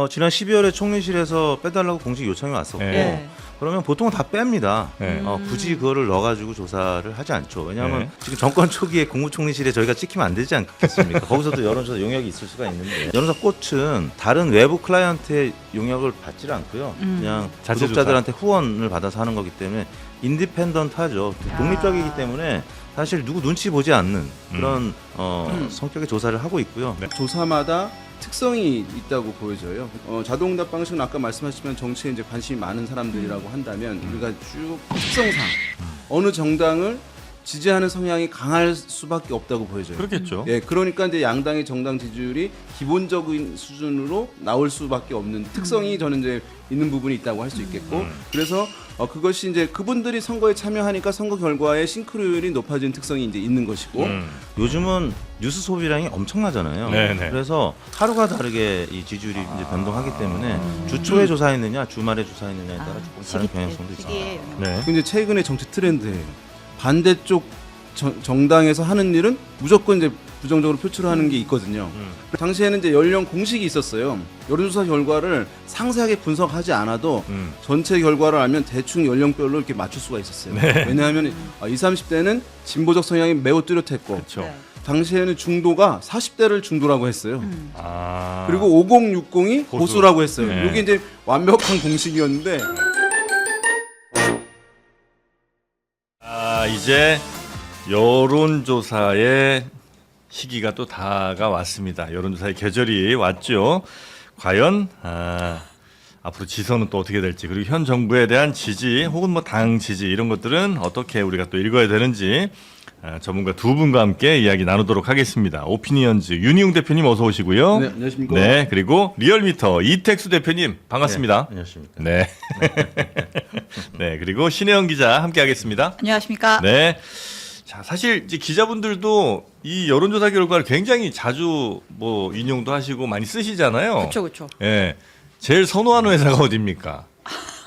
지난 12월에 총리실에서 빼달라고 공식 요청이 왔었고 네. 그러면 보통은 다 뺍니다. 네. 굳이 그거를 넣어가지고 조사를 하지 않죠. 왜냐하면 네. 지금 정권 초기에 국무총리실에 저희가 찍히면 안 되지 않겠습니까? 거기서도 여론조사 용역이 있을 수가 있는데 여론조사 꽃은 다른 외부 클라이언트의 용역을 받지 않고요. 그냥 자체 구독자들한테 후원을 받아서 하는 거기 때문에 인디펜던트하죠. 독립적이기 때문에 사실 누구 눈치 보지 않는 그런 성격의 조사를 하고 있고요. 네. 조사마다 특성이 있다고 보여져요. 자동응답 방식은 아까 말씀하시면 정치에 이제 관심이 많은 사람들이라고 한다면 우리가 쭉 특성상 어느 정당을 지지하는 성향이 강할 수밖에 없다고 보여져요. 그렇겠죠. 예, 그러니까 이제 양당의 정당 지지율이 기본적인 수준으로 나올 수밖에 없는 특성이 저는 이제 있는 부분이 있다고 할 수 있겠고, 그래서 그것이 이제 그분들이 선거에 참여하니까 선거 결과의 싱크로율이 높아진 특성이 이제 있는 것이고, 요즘은 뉴스 소비량이 엄청나잖아요. 네네. 그래서 하루가 다르게 이 지지율이 이제 변동하기 때문에 주 초에 조사했느냐, 주말에 조사했느냐에 따라 조금 다른 경향성도 있습니다. 네. 이제 최근에 정치 트렌드예요. 반대쪽 정당에서 하는 일은 무조건 이제 부정적으로 표출하는 게 있거든요. 당시에는 이제 연령 공식이 있었어요. 여론조사 결과를 상세하게 분석하지 않아도 전체 결과를 알면 대충 연령별로 이렇게 맞출 수가 있었어요. 네. 왜냐하면 20, 30대는 진보적 성향이 매우 뚜렷했고, 그렇죠. 당시에는 중도가 40대를 중도라고 했어요. 아. 그리고 5060이 보수. 보수라고 했어요. 네. 이게 이제 완벽한 공식이었는데, 이제 여론조사의 시기가 또 다가왔습니다. 여론조사의 계절이 왔죠. 과연 앞으로 지선은 또 어떻게 될지, 그리고 현 정부에 대한 지지 혹은 뭐 당 지지 이런 것들은 어떻게 우리가 또 읽어야 되는지 전문가 두 분과 함께 이야기 나누도록 하겠습니다. 오피니언즈 윤희웅 대표님 어서 오시고요. 네, 안녕하십니까. 네, 그리고 리얼미터 이택수 대표님 반갑습니다. 안녕하십니까. 네. 네, 그리고 신혜영 기자 함께 하겠습니다. 안녕하십니까. 네. 자, 사실 이제 기자분들도 이 여론조사 결과를 굉장히 자주 뭐 인용도 하시고 많이 쓰시잖아요. 그렇죠, 그렇죠. 예. 제일 선호하는 회사가 어디입니까?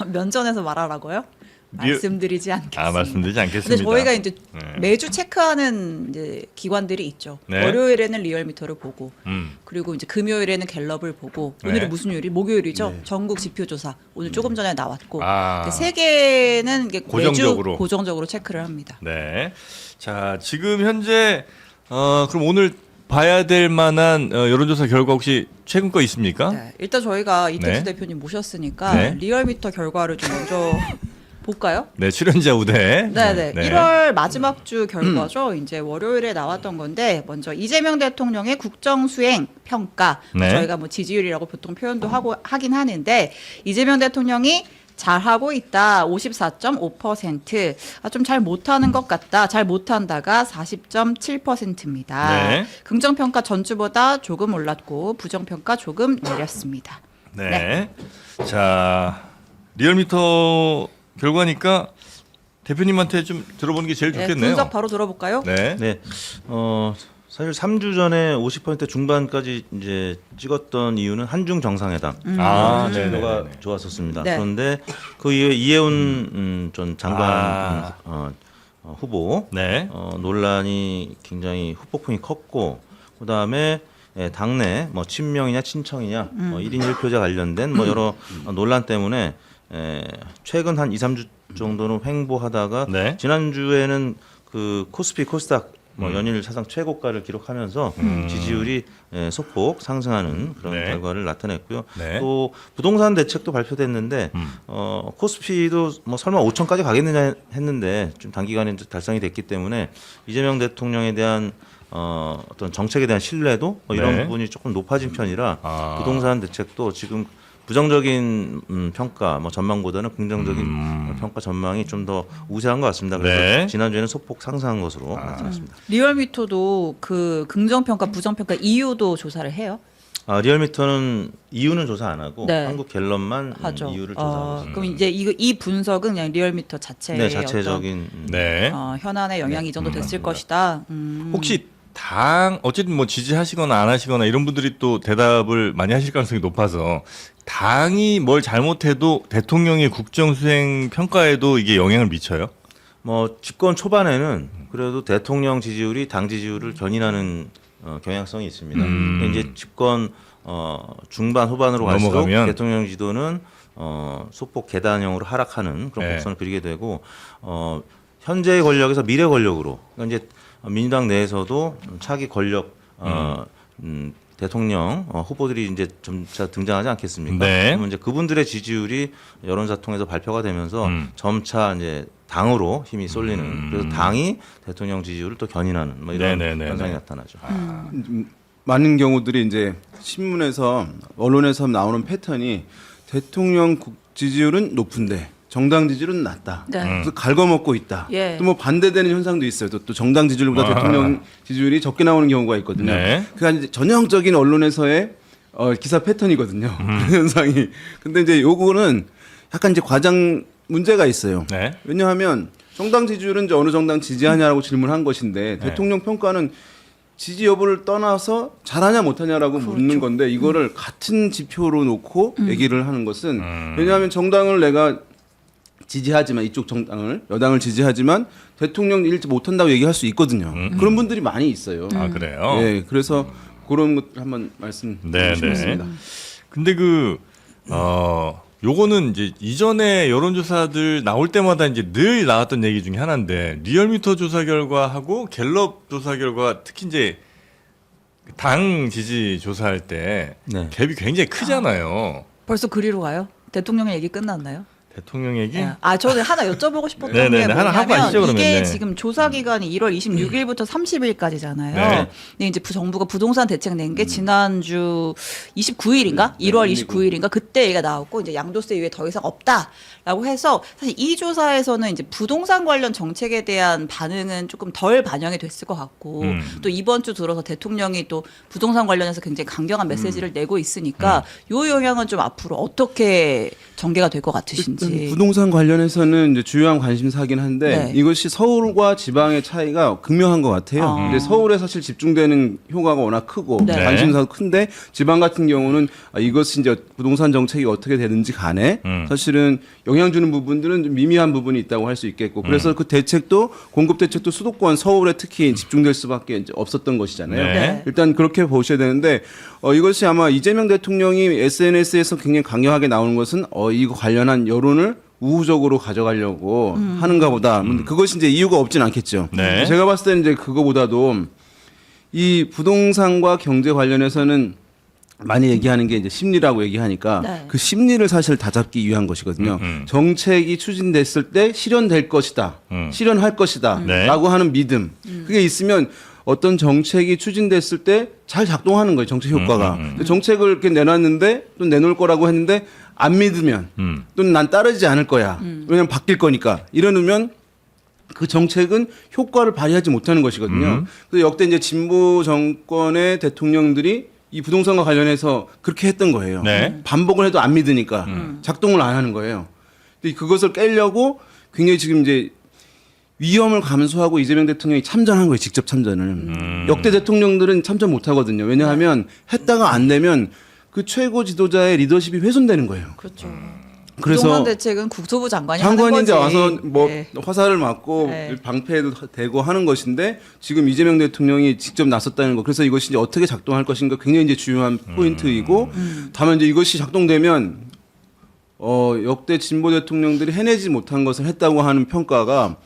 면전에서 말하라고요? 말씀드리지 않겠습니다. 말씀드리지 않겠습니다. 근데 저희가 이제 네. 매주 체크하는 이제 기관들이 있죠. 네. 월요일에는 리얼미터를 보고, 음. 그리고 이제 금요일에는 갤럽을 보고, 네. 오늘은 무슨 요일이? 목요일이죠. 네. 전국 지표조사 오늘 조금 전에 나왔고, 아. 세 개는 이게 고정적으로. 매주 고정적으로 체크를 합니다. 네. 자, 지금 현재 그럼 오늘 봐야 될 만한 여론조사 결과 혹시 최근 거 있습니까? 네, 일단 저희가 이택수 네. 대표님 모셨으니까 네. 리얼미터 결과를 좀 먼저 볼까요? 네, 출연자 우대. 네네. 1월 마지막 주 결과죠. 이제 월요일에 나왔던 건데 먼저 이재명 대통령의 국정 수행 평가. 네. 저희가 뭐 지지율이라고 보통 표현도 하긴 하는데 이재명 대통령이 잘하고 있다 54.5%. 좀 잘 못하는 것 같다. 잘 못한다가 40.7%입니다. 네. 긍정평가 전주보다 조금 올랐고 부정평가 조금 내렸습니다. 네. 자, 리얼미터 결과니까 대표님한테 좀 들어보는 게 제일 네, 좋겠네요. 분석 바로 들어볼까요? 네. 네, 사실 3주 전에 50% 중반까지 이제 찍었던 이유는 한중 정상회담. 아, 진도가 네네네. 좋았었습니다. 네. 그런데 그 이후에 이해운 전 장관 후보 네. 논란이 굉장히 후폭풍이 컸고 그다음에 당내 뭐 친명이냐 친청이냐 1인 1표제 관련된 뭐 여러 논란 때문에 최근 한 2, 3주 정도는 횡보하다가 네. 지난주에는 그 코스피 코스닥 뭐 연일 사상 최고가를 기록하면서 지지율이 소폭 상승하는 그런 네. 결과를 나타냈고요. 네. 또 부동산 대책도 발표됐는데 코스피도 뭐 설마 5천까지 가겠느냐 했는데 좀 단기간에 이제 달성이 됐기 때문에 이재명 대통령에 대한 어떤 정책에 대한 신뢰도 뭐 이런 네. 부분이 조금 높아진 편이라 아. 부동산 대책도 지금 부정적인 평가 뭐 전망보다는 긍정적인 평가 전망이 좀 더 우세한 것 같습니다. 그래서 네. 지난주에는 소폭 상승한 것으로 나타났습니다. 리얼미터도 그 긍정평가, 부정평가 이유도 조사를 해요? 리얼미터는 이유는 조사 안 하고 네. 한국 갤럽만 하죠. 이유를 조사하고 있습니다. 그럼 이제 이 분석은 그냥 리얼미터 자체의 네, 자체적인 네. 현안의 영향이 이 정도 됐을 것이다. 혹시 당 어쨌든 뭐 지지하시거나 안 하시거나 이런 분들이 또 대답을 많이 하실 가능성이 높아서 당이 뭘 잘못해도 대통령의 국정 수행 평가에도 이게 영향을 미쳐요? 뭐 집권 초반에는 그래도 대통령 지지율이 당 지지율을 견인하는 경향성이 있습니다. 근데 이제 집권 중반 후반으로 갈수록 넘어가면? 대통령 지도는 소폭 계단형으로 하락하는 그런 네. 곡선을 그리게 되고 현재의 권력에서 미래 권력으로 그러니까 이제 민주당 내에서도 차기 권력 대통령 후보들이 이제 점차 등장하지 않겠습니까? 네. 그러면 이제 그분들의 지지율이 여론조사 통해서 발표가 되면서 음. 점차 이제 당으로 힘이 쏠리는 그래서 당이 대통령 지지율을 또 견인하는 뭐 이런 네네네네. 현상이 나타나죠. 많은 경우들이 이제 신문에서 언론에서 나오는 패턴이 대통령 지지율은 높은데 정당 지지율은 낮다. 네. 그래서 갉아먹고 있다. 예. 또 뭐 반대되는 현상도 있어요. 또 정당 지지율보다 대통령 지지율이 적게 나오는 경우가 있거든요. 네. 그게 이제 전형적인 언론에서의 기사 패턴이거든요. 그런 현상이. 근데 이제 요거는 약간 이제 과장 문제가 있어요. 네. 왜냐하면 정당 지지율은 이제 어느 정당 지지하냐라고 질문한 것인데 대통령 평가는 지지 여부를 떠나서 잘하냐 못하냐라고 묻는 건데 이거를 같은 지표로 놓고 얘기를 하는 것은 왜냐하면 정당을 내가 지지하지만 이쪽 정당을 여당을 지지하지만 대통령 일 못한다고 얘기할 수 있거든요. 그런 분들이 많이 있어요. 아 그래요? 네, 그래서 그런 것 한번 말씀드리고 네, 싶습니다. 근데 요거는 이제 이전에 여론조사들 나올 때마다 이제 늘 나왔던 얘기 중에 하나인데 리얼미터 조사 결과하고 갤럽 조사 결과 특히 이제 당 지지 조사할 때 네. 갭이 굉장히 크잖아요. 벌써 그리로 가요? 대통령 얘기 끝났나요? 대통령 얘기? 예. 저는 하나 여쭤보고 싶었던 네네네. 게 하나 하고 뭐냐면 가시죠, 그러면. 이게 네. 지금 조사 기간이 1월 26일부터 30일까지잖아요. 네. 근데 이제 정부가 부동산 대책 낸 게 지난주 29일인가? 1월 29일인가? 그때 얘기가 나왔고 이제 양도세 이후에 더 이상 없다라고 해서 사실 이 조사에서는 이제 부동산 관련 정책에 대한 반응은 조금 덜 반영이 됐을 것 같고 또 이번 주 들어서 대통령이 또 부동산 관련해서 굉장히 강경한 메시지를 내고 있으니까 요 영향은 좀 앞으로 어떻게 전개가 될 것 같으신지. 일단 부동산 관련해서는 이제 주요한 관심사긴 한데 네. 이것이 서울과 지방의 차이가 극명한 것 같아요. 아. 근데 서울에 사실 집중되는 효과가 워낙 크고 네. 관심사도 큰데 지방 같은 경우는 이것이 이제 부동산 정책이 어떻게 되는지 간에 사실은 영향 주는 부분들은 좀 미미한 부분이 있다고 할 수 있겠고 그래서 그 대책도 공급 대책도 수도권 서울에 특히 집중될 수밖에 이제 없었던 것이잖아요. 네. 일단 그렇게 보셔야 되는데 이것이 아마 이재명 대통령이 SNS에서 굉장히 강력하게 나오는 것은 이거 관련한 여론을 우호적으로 가져가려고 하는가 보다. 그것이 이제 이유가 없진 않겠죠. 네. 제가 봤을 때는 이제 그거보다도 이 부동산과 경제 관련해서는 많이 얘기하는 게 이제 심리라고 얘기하니까 네. 그 심리를 사실 다잡기 위한 것이거든요. 정책이 추진됐을 때 실현될 것이다. 실현할 것이다. 네. 라고 하는 믿음. 그게 있으면 어떤 정책이 추진됐을 때 잘 작동하는 거예요. 정책 효과가. 정책을 이렇게 내놨는데 또 내놓을 거라고 했는데 안 믿으면 또는 난 따르지 않을 거야. 왜냐면 바뀔 거니까. 이러면 그 정책은 효과를 발휘하지 못하는 것이거든요. 그래서 역대 이제 진보 정권의 대통령들이 이 부동산과 관련해서 그렇게 했던 거예요. 네. 반복을 해도 안 믿으니까 작동을 안 하는 거예요. 근데 그것을 깨려고 굉장히 지금 이제 위험을 감수하고 이재명 대통령이 참전한 거예요. 직접 참전을. 역대 대통령들은 참전 못 하거든요. 왜냐하면 했다가 안 되면 그 최고 지도자의 리더십이 훼손되는 거예요. 그렇죠. 그래서 부동산 대책은 국토부 장관이 장관이 하는 이제 거지. 와서 뭐 네. 화살을 맞고 네. 방패도 대고 하는 것인데 지금 이재명 대통령이 직접 나섰다는 거. 그래서 이것이 이제 어떻게 작동할 것인가 굉장히 이제 중요한 포인트이고 다만 이제 이것이 작동되면 역대 진보 대통령들이 해내지 못한 것을 했다고 하는 평가가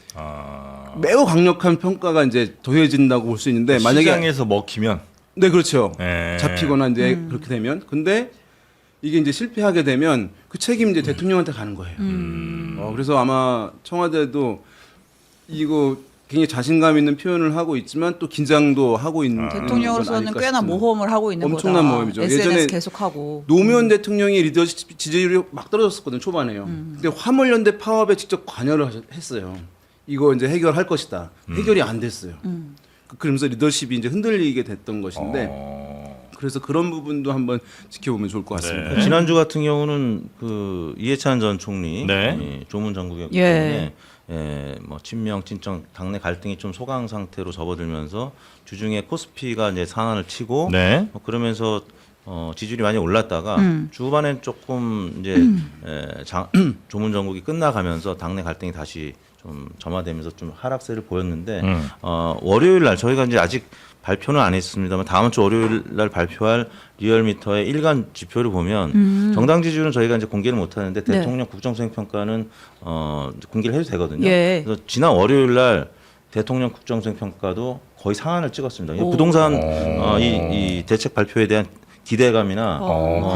매우 강력한 평가가 이제 더해진다고 볼 수 있는데 만약에 시장에서 먹히면 네 그렇죠. 네. 잡히거나 이제 그렇게 되면 근데 이게 이제 실패하게 되면 그 책임 이제 대통령한테 가는 거예요. 그래서 아마 청와대도 이거 굉장히 자신감 있는 표현을 하고 있지만 또 긴장도 하고 있는 건 대통령으로서는 아닐까 꽤나 싶습니다. 모험을 하고 있는 엄청난 거다. 모험이죠. SNS 예전에 계속하고. 노무현 대통령이 리더십 지지율이 막 떨어졌었거든요 초반에요. 근데 화물연대 파업에 직접 관여를 했어요. 이거 이제 해결할 것이다. 해결이 안 됐어요. 그러면서 리더십이 이제 흔들리게 됐던 것인데 그래서 그런 부분도 한번 지켜보면 좋을 것 같습니다. 네. 지난주 같은 경우는 그 이해찬 전 총리 네. 조문 정국이었기 예. 때문에 뭐 친명 친정 당내 갈등이 좀 소강 상태로 접어들면서 주중에 코스피가 이제 상한을 치고 네. 그러면서 지지율이 많이 올랐다가 주반엔 조금 이제 조문 정국이 끝나가면서 당내 갈등이 다시 좀 점화되면서 좀 하락세를 보였는데 월요일 날 저희가 이제 아직 발표는 안 했습니다만 다음 주 월요일 날 발표할 리얼미터의 일간 지표를 보면 정당 지지율은 저희가 이제 공개를 못 하는데 네. 대통령 국정수행 평가는 공개를 해도 되거든요. 예. 그래서 지난 월요일 날 대통령 국정수행 평가도 거의 상한을 찍었습니다. 이 오. 부동산 이 대책 발표에 대한 기대감이나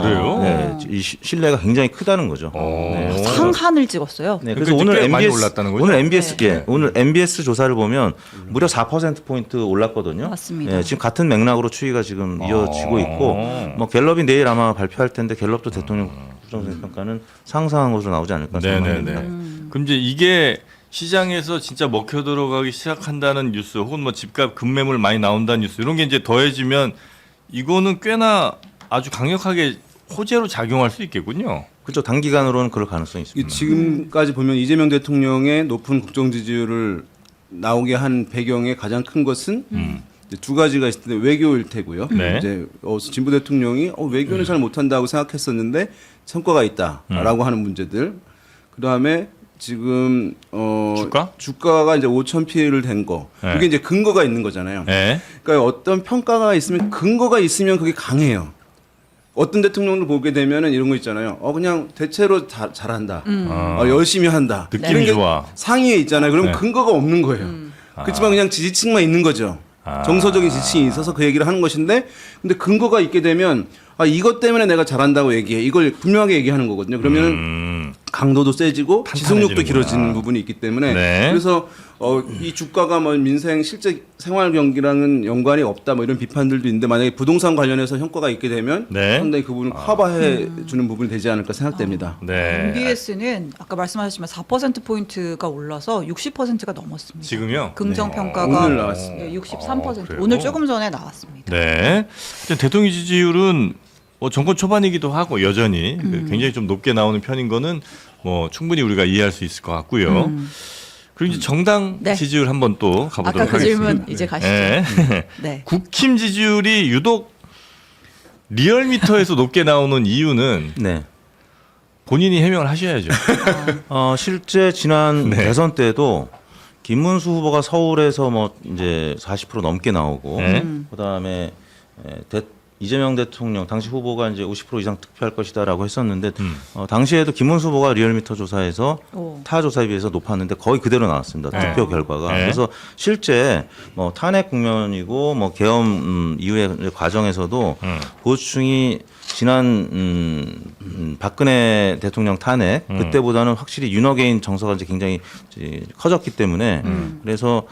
그래요? 네, 이 신뢰가 굉장히 크다는 거죠. 네. 상한을 찍었어요. 네, 그러니까 그래서 오늘 꽤 많이 MBS 올랐다는 거죠? 오늘 MBS 네. 예, 오늘 MBS 조사를 보면 무려 4% 포인트 올랐거든요. 맞습니다. 예, 지금 같은 맥락으로 추이가 지금 이어지고 있고 뭐 갤럽이 내일 아마 발표할 텐데 갤럽도 대통령 국정수행 평가는 상상한 것으로 나오지 않을까 생각합니다. 네네네. 그럼 이제 이게 시장에서 진짜 먹혀 들어가기 시작한다는 뉴스 혹은 뭐 집값 급매물 많이 나온다는 뉴스 이런 게 이제 더해지면 이거는 꽤나 아주 강력하게 호재로 작용할 수 있겠군요. 그렇죠. 단기간으로는 그럴 가능성이 있습니다. 지금까지 보면 이재명 대통령의 높은 국정 지지율을 나오게 한 배경의 가장 큰 것은 이제 두 가지가 있을 텐데 외교일 테고요. 네. 이제 진보 대통령이 외교는 잘 못한다고 생각했었는데 성과가 있다라고 하는 문제들. 그다음에 지금 주가가 이제 5천 피해를 된 거. 네. 이게 이제 근거가 있는 거잖아요. 네. 그러니까 어떤 평가가 있으면 근거가 있으면 그게 강해요. 어떤 대통령을 보게 되면은 이런 거 있잖아요. 그냥 대체로 잘한다. 열심히 한다. 느낌이 이런 게 좋아. 상위에 있잖아요. 그럼 네. 근거가 없는 거예요. 그렇지만 그냥 지지층만 있는 거죠. 정서적인 지지층이 있어서 그 얘기를 하는 것인데, 근데 근거가 있게 되면 이것 때문에 내가 잘한다고 얘기해. 이걸 분명하게 얘기하는 거거든요. 그러면은 강도도 세지고 지속력도 탄탄해지는구나. 길어지는 부분이 있기 때문에 네. 그래서 이 주가가 뭐 민생 실제 생활 경기랑은 연관이 없다 뭐 이런 비판들도 있는데 만약에 부동산 관련해서 성과가 있게 되면 네. 상당히 그 부분을 커버해 주는 부분이 되지 않을까 생각됩니다. 네. MBS는 아까 말씀하셨지만 4% 포인트가 올라서 60%가 넘었습니다. 지금요? 긍정 평가가 오늘 나왔습니다. 63%. 그래요? 오늘 조금 전에 나왔습니다. 네. 하여튼 대통령 지지율은 뭐 정권 초반이기도 하고 여전히 굉장히 좀 높게 나오는 편인 거는 뭐 충분히 우리가 이해할 수 있을 것 같고요. 그리고 이제 정당 네. 지지율 한번 또 가보도록 아까 그 하겠습니다. 질문 이제 가시죠. 네. 네. 국힘 지지율이 유독 리얼미터에서 높게 나오는 이유는 네. 본인이 해명을 하셔야죠. 실제 지난 네. 대선 때도 김문수 후보가 서울에서 뭐 이제 40% 넘게 나오고 네. 그다음에 이재명 대통령 당시 후보가 이제 50% 이상 득표할 것이다라고 했었는데 당시에도 김문수 후보가 리얼미터 조사에서 오. 타 조사에 비해서 높았는데 거의 그대로 나왔습니다. 네. 투표 결과가. 네. 그래서 실제 뭐 탄핵 국면이고 뭐 계엄 이후의 과정에서도 보수층이 지난 박근혜 대통령 탄핵 그때보다는 확실히 윤어게인 정서가 이제 굉장히 이제 커졌기 때문에 그래서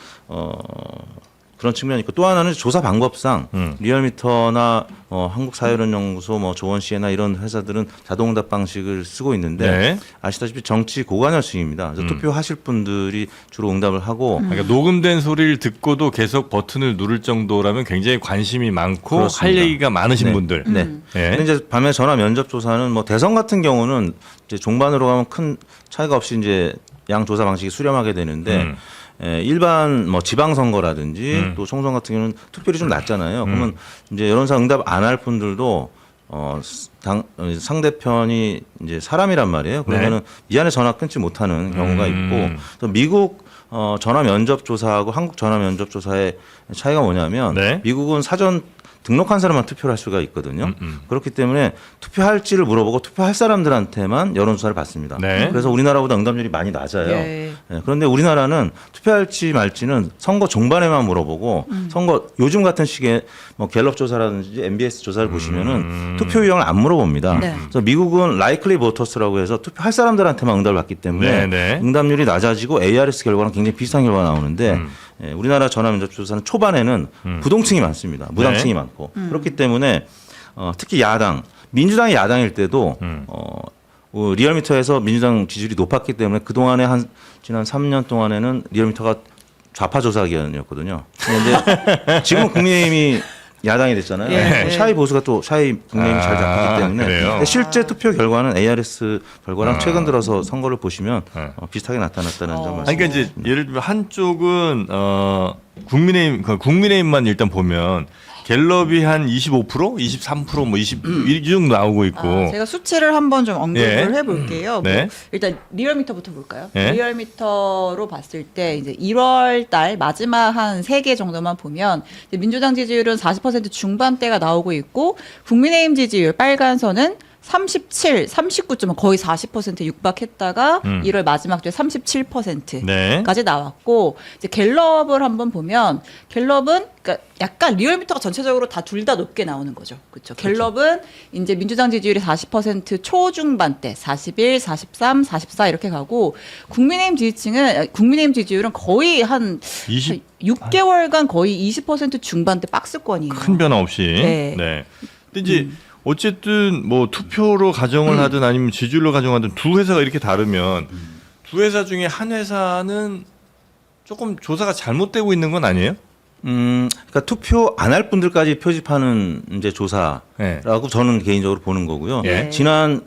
그런 측면이 있고 또 하나는 조사 방법상 리얼미터나 한국사회론연구소 뭐 조원시에나 이런 회사들은 자동응답 방식을 쓰고 있는데 네. 아시다시피 정치 고관여층입니다. 그래서 투표하실 분들이 주로 응답을 하고 그러니까 녹음된 소리를 듣고도 계속 버튼을 누를 정도라면 굉장히 관심이 많고 그렇습니다. 할 얘기가 많으신 네. 분들. 네. 네. 근데 이제 반면 전화 면접 조사는 뭐 대선 같은 경우는 이제 종반으로 가면 큰 차이가 없이 이제 양 조사 방식이 수렴하게 되는데 일반 뭐 지방선거라든지 또 총선 같은 경우는 투표율이 좀 낮잖아요. 그러면 이제 여론사 응답 안 할 분들도 상대편이 이제 사람이란 말이에요. 그러면은 미안해 전화 끊지 못하는 경우가 있고 또 미국 전화 면접 조사하고 한국 전화 면접 조사의 차이가 뭐냐면 네. 미국은 사전 등록한 사람만 투표를 할 수가 있거든요. 그렇기 때문에 투표할지를 물어보고 투표할 사람들한테만 여론조사를 받습니다. 네. 그래서 우리나라보다 응답률이 많이 낮아요. 예. 예, 그런데 우리나라는 투표할지 말지는 선거 종반에만 물어보고 선거 요즘 같은 시기에 뭐 갤럽 조사라든지 MBS 조사를 보시면은 투표 유형을 안 물어봅니다. 네. 그래서 미국은 likely voters라고 해서 투표할 사람들한테만 응답을 받기 때문에 네, 네. 응답률이 낮아지고 ARS 결과랑 굉장히 비슷한 결과가 나오는데 예, 우리나라 전화 면접 조사는 초반에는 부동층이 많습니다. 무당층이 네. 많고 그렇기 때문에 특히 야당 민주당이 야당일 때도 리얼미터에서 민주당 지지율이 높았기 때문에 그동안에 지난 3년 동안에는 리얼미터가 좌파 조사 기관이었거든요. 그런데 지금 국민의힘이 야당이 됐잖아요. 예. 샤이 보수가 또 샤이 국민의힘이 잘 잡히기 때문에 그래요? 근데 실제 투표 결과는 ARS 결과랑 최근 들어서 선거를 보시면 비슷하게 나타났다는 점 말씀. 아니, 그러니까 이제 예를 들면 한쪽은 국민의힘만 일단 보면 갤럽이 한 25%, 23%, 뭐 21 정도 나오고 있고. 제가 수치를 한번 좀 언급을 예. 해볼게요. 네. 뭐 일단 리얼미터부터 볼까요? 예. 리얼미터로 봤을 때 이제 1월 달 마지막 한 3개 정도만 보면 이제 민주당 지지율은 40% 중반대가 나오고 있고 국민의힘 지지율 빨간 선은 37, 39점 거의 40% 육박했다가 1월 마지막 주에 37%까지 네. 나왔고 이제 갤럽을 한번 보면 갤럽은 그러니까 약간 리얼미터가 전체적으로 다 둘 다 높게 나오는 거죠. 그렇죠. 갤럽은 이제 민주당 지지율이 40% 초중반대 41, 43, 44 이렇게 가고 국민의힘 지지율은 거의 한 20 6개월간 거의 20% 중반대 박스권이에요. 큰 변화 없이. 네. 네. 근데 이제 어쨌든 뭐 투표로 가정을 하든 아니면 지지율로 가정하든 두 회사가 이렇게 다르면 두 회사 중에 한 회사는 조금 조사가 잘못되고 있는 건 아니에요? 그러니까 투표 안 할 분들까지 표집하는 이제 조사라고 네. 저는 개인적으로 보는 거고요. 예. 지난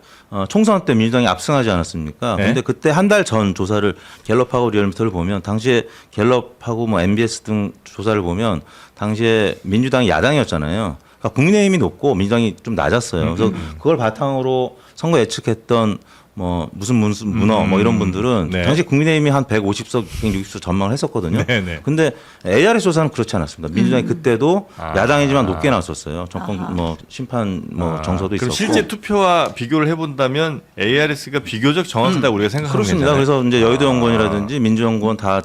총선 때 민주당이 압승하지 않았습니까? 예. 근데 그때 한 달 전 조사를 갤럽하고 리얼미터를 보면 당시에 갤럽하고 뭐 MBS 등 조사를 보면 당시에 민주당이 야당이었잖아요. 그러니까 국민의힘이 높고 민주당이 좀 낮았어요. 그래서 그걸 바탕으로 선거 예측했던 뭐 무슨 문어 뭐 이런 분들은 네. 당시 국민의힘이 한 150석, 160석 전망을 했었거든요. 네, 네. 근데 ARS 조사는 그렇지 않았습니다. 민주당이 그때도 아. 야당이지만 높게 나왔었어요. 정권 뭐 심판 뭐 정서도 그럼 있었고. 실제 투표와 비교를 해본다면 ARS가 비교적 정확하다고 우리가 생각하면 그렇습니다. 되잖아요. 그래서 이제 여의도연구원이라든지 민주연구원 다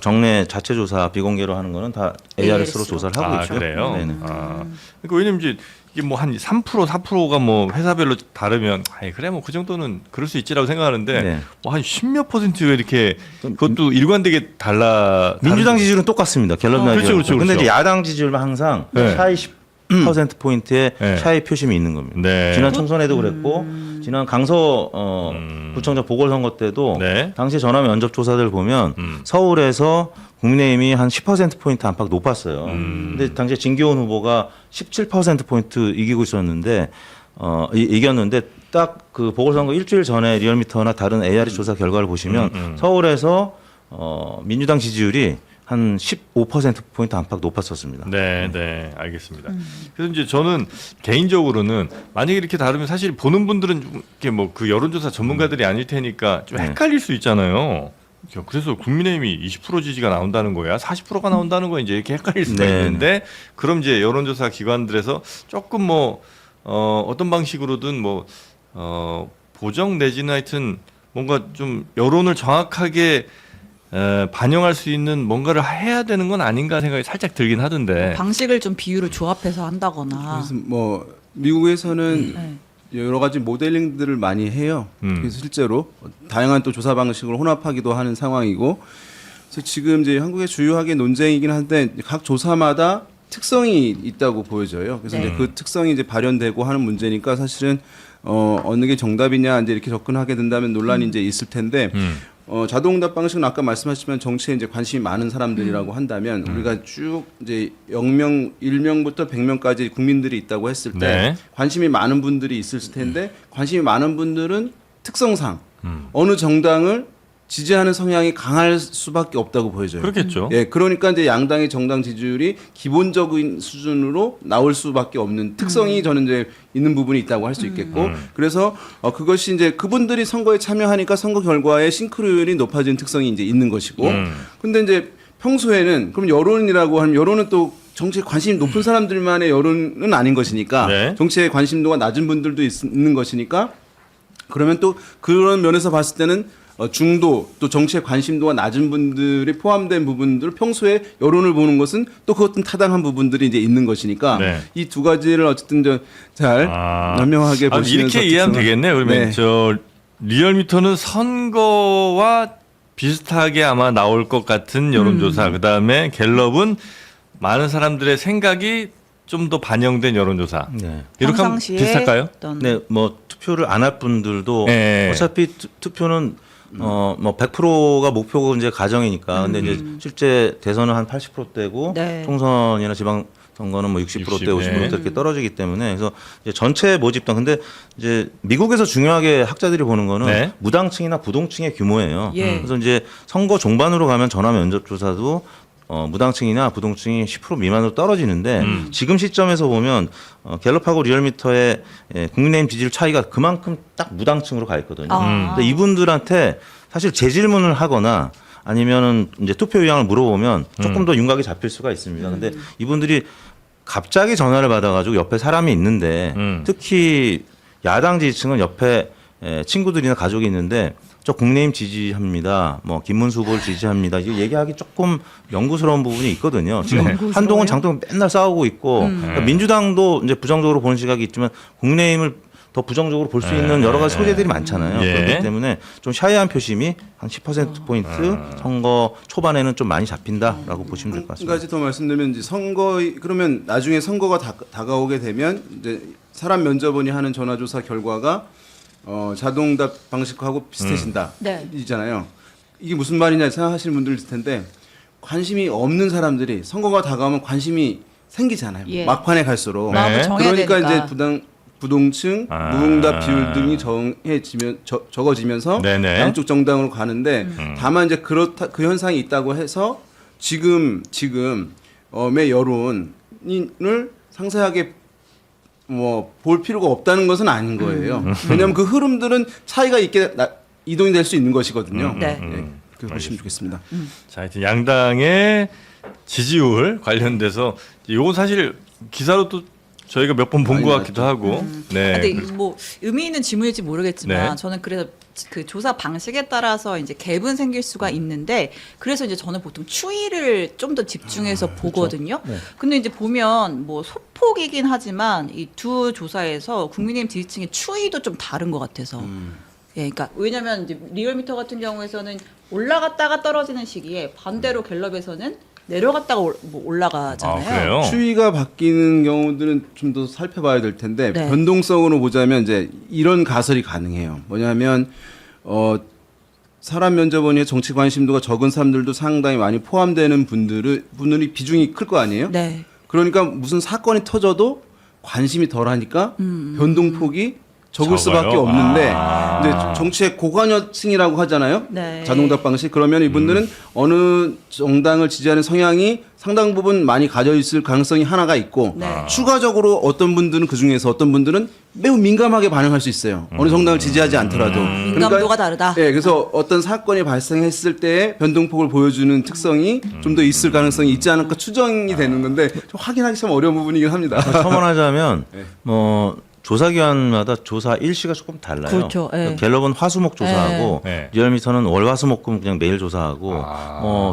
정례 자체 조사 비공개로 하는 거는 다 ARS로 조사를 하고 있죠. 그래요? 네네. 그러니까 왜냐면 이제 이게 뭐 한 3%, 4%가 뭐 회사별로 다르면 아이 그래 뭐 그 정도는 그럴 수 있지라고 생각하는데 네. 뭐 한 10몇 %가 이렇게 그것도 일관되게 달라. 민주당 지지율은 똑같습니다. 갤럽이나 그렇죠, 그렇죠, 근데 그렇죠. 이제 야당 지지율은 항상 네. 차이 10% 포인트의 네. 차이 표심이 있는 겁니다. 네. 지난 총선에도 그랬고 지난 강서 구청장 보궐선거 때도 네. 당시 전화 면접 조사들 보면 서울에서 국민의힘이 한 10% 포인트 안팎 높았어요. 근데 당시에 진기훈 후보가 17% 포인트 이기고 있었는데 이겼는데 딱 그 보궐선거 일주일 전에 리얼미터나 다른 ARS 조사 결과를 보시면 서울에서 민주당 지지율이 한 15%포인트 안팎 높았었습니다. 네, 네, 알겠습니다. 그래서 이제 저는 개인적으로는 만약에 이렇게 다르면 사실 보는 분들은 좀 이렇게 뭐 그 여론조사 전문가들이 아닐 테니까 좀 네. 헷갈릴 수 있잖아요. 그래서 국민의힘이 20% 지지가 나온다는 거야, 40%가 나온다는 거야 이제 이렇게 헷갈릴 수가 네. 있는데 그럼 이제 여론조사 기관들에서 조금 뭐 어떤 방식으로든 뭐 보정 내지는 하여튼 뭔가 좀 여론을 정확하게 반영할 수 있는 뭔가를 해야 되는 건 아닌가 생각이 살짝 들긴 하던데. 방식을 좀 비율을 조합해서 한다거나. 그래서 뭐 미국에서는 네. 여러 가지 모델링들을 많이 해요. 그래서 실제로 다양한 또 조사 방식을 혼합하기도 하는 상황이고, 그래서 지금 이제 한국의 주요하게 논쟁이긴 한데 각 조사마다 특성이 있다고 보여져요. 그래서 네. 이제 그 특성이 이제 발현되고 하는 문제니까 사실은 어느 게 정답이냐 이제 이렇게 접근하게 된다면 논란이 이제 있을 텐데. 자동응답 방식은 아까 말씀하셨지만 정치에 이제 관심이 많은 사람들이라고 한다면 우리가 쭉 이제 1명부터 100명까지 국민들이 있다고 했을 때 네. 관심이 많은 분들이 있을 텐데 관심이 많은 분들은 특성상 어느 정당을 지지하는 성향이 강할 수밖에 없다고 보여져요. 그렇겠죠. 예, 그러니까 이제 양당의 정당 지지율이 기본적인 수준으로 나올 수밖에 없는 특성이 저는 이제 있는 부분이 있다고 할 수 있겠고, 그래서 그것이 이제 그분들이 선거에 참여하니까 선거 결과에 싱크로율이 높아진 특성이 이제 있는 것이고, 근데 이제 평소에는 그럼 여론이라고 하면 여론은 또 정치에 관심이 높은 사람들만의 여론은 아닌 것이니까 네. 정치에 관심도가 낮은 분들도 있는 것이니까 그러면 또 그런 면에서 봤을 때는 중도 또 정치에 관심도가 낮은 분들이 포함된 부분들 평소에 여론을 보는 것은 또 그것은 타당한 부분들이 이제 있는 것이니까 네. 이 두 가지를 어쨌든 잘 현명하게 보시면서 이렇게 이해하면 특성을- 되겠네요. 그러면 네. 저 리얼미터는 선거와 비슷하게 아마 나올 것 같은 여론조사. 그다음에 갤럽은 많은 사람들의 생각이 좀 더 반영된 여론조사. 네. 이렇게 하면 평상시에 비슷할까요? 어떤 네, 뭐 투표를 안 할 분들도 네. 어차피 투표는 뭐 100%가 목표고 이제 가정이니까. 근데 이제 실제 대선은 한 80%대고 네. 총선이나 지방 선거는 뭐 60%대, 50% 이렇게 떨어지기 때문에 그래서 이제 전체 모집당 근데 이제 미국에서 중요하게 학자들이 보는 거는 네. 무당층이나 부동층의 규모예요. 예. 그래서 이제 선거 종반으로 가면 전화 면접 조사도 무당층이나 부동층이 10% 미만으로 떨어지는데 지금 시점에서 보면 갤럽하고 리얼미터의 국민의힘 지지율 차이가 그만큼 딱 무당층으로 가 있거든요. 근데 이분들한테 사실 재질문을 하거나 아니면은 이제 투표 의향을 물어보면 조금 더 윤곽이 잡힐 수가 있습니다. 근데 이분들이 갑자기 전화를 받아가지고 옆에 사람이 있는데 특히 야당 지지층은 옆에 친구들이나 가족이 있는데 저 국민의힘 지지합니다. 뭐 김문수 후보를 지지합니다. 이거 얘기하기 조금 영구스러운 부분이 있거든요. 지금 한동훈 장동훈 맨날 싸우고 있고 그러니까 민주당도 이제 부정적으로 보는 시각이 있지만 국민의힘을 더 부정적으로 볼 수 있는 여러 가지 소재들이 많잖아요. 예. 그렇기 때문에 좀 샤이한 표심이 한 10%포인트 선거 초반에는 좀 많이 잡힌다라고 보시면 될 것 한 같습니다. 가지 더 말씀드리면 이제 그러면 나중에 선거가 다가오게 되면 이제 사람 면접원이 하는 전화조사 결과가 자동답 방식하고 비슷해진다. 네. 이잖아요. 이게 무슨 말이냐 생각하시는 분들 있을 텐데 관심이 없는 사람들이 선거가 다가오면 관심이 생기잖아요. 예. 막판에 갈수록. 마음을 네. 정해야 그러니까 되니까. 이제 부동층, 무응답 비율 등이 적어지면서 네네. 양쪽 정당으로 가는데 다만 이제 그렇다 그 현상이 있다고 해서 지금의 여론을 상세하게 뭐 볼 필요가 없다는 것은 아닌 거예요. 왜냐하면 그 흐름들은 차이가 있게 이동이 될 수 있는 것이거든요. 네. 그렇게 보시면 좋겠습니다. 자, 하여튼 양당의 지지율 관련돼서 이건 사실 기사로 또 저희가 몇 번 본 것 많이 같기도 하고. 네. 근데 뭐 의미 있는 질문일지 모르겠지만 네. 저는 그래서 그 조사 방식에 따라서 이제 갭은 생길 수가 있는데 그래서 이제 저는 보통 추이를 좀 더 집중해서 보거든요. 근데 이제 보면 뭐 소폭이긴 하지만 이 두 조사에서 국민의힘 지지층의 추이도 좀 다른 것 같아서. 예, 그러니까 왜냐면 이제 리얼미터 같은 경우에서는 올라갔다가 떨어지는 시기에 반대로 갤럽에서는 내려갔다가 올라가잖아요. 아, 그래요? 추이가 바뀌는 경우들은 좀 더 살펴봐야 될 텐데 네. 변동성으로 보자면 이제 이런 가설이 가능해요. 뭐냐면 사람 면접원의 정치 관심도가 적은 사람들도 상당히 많이 포함되는 분들이 비중이 클 거 아니에요? 네. 그러니까 무슨 사건이 터져도 관심이 덜하니까 변동폭이 적을 수밖에 적어요? 없는데 이제 정치의 고관여층이라고 하잖아요. 네. 자동답 방식. 그러면 이분들은 어느 정당을 지지하는 성향이 상당 부분 많이 가져 있을 가능성이 하나가 있고 네. 추가적으로 어떤 분들은 그 중에서 어떤 분들은 매우 민감하게 반응할 수 있어요. 어느 정당을 지지하지 않더라도. 민감도가 다르다. 예, 그래서 어떤 사건이 발생했을 때 변동폭을 보여주는 특성이 좀 더 있을 가능성이 있지 않을까 추정이 되는 건데 좀 확인하기 참 어려운 부분이긴 합니다. 첨언하자면 뭐 조사기관마다 조사 일시가 조금 달라요. 그렇죠. 예. 갤럽은 화수목 조사하고 네. 리얼미터는 월화수목금 그냥 매일 조사하고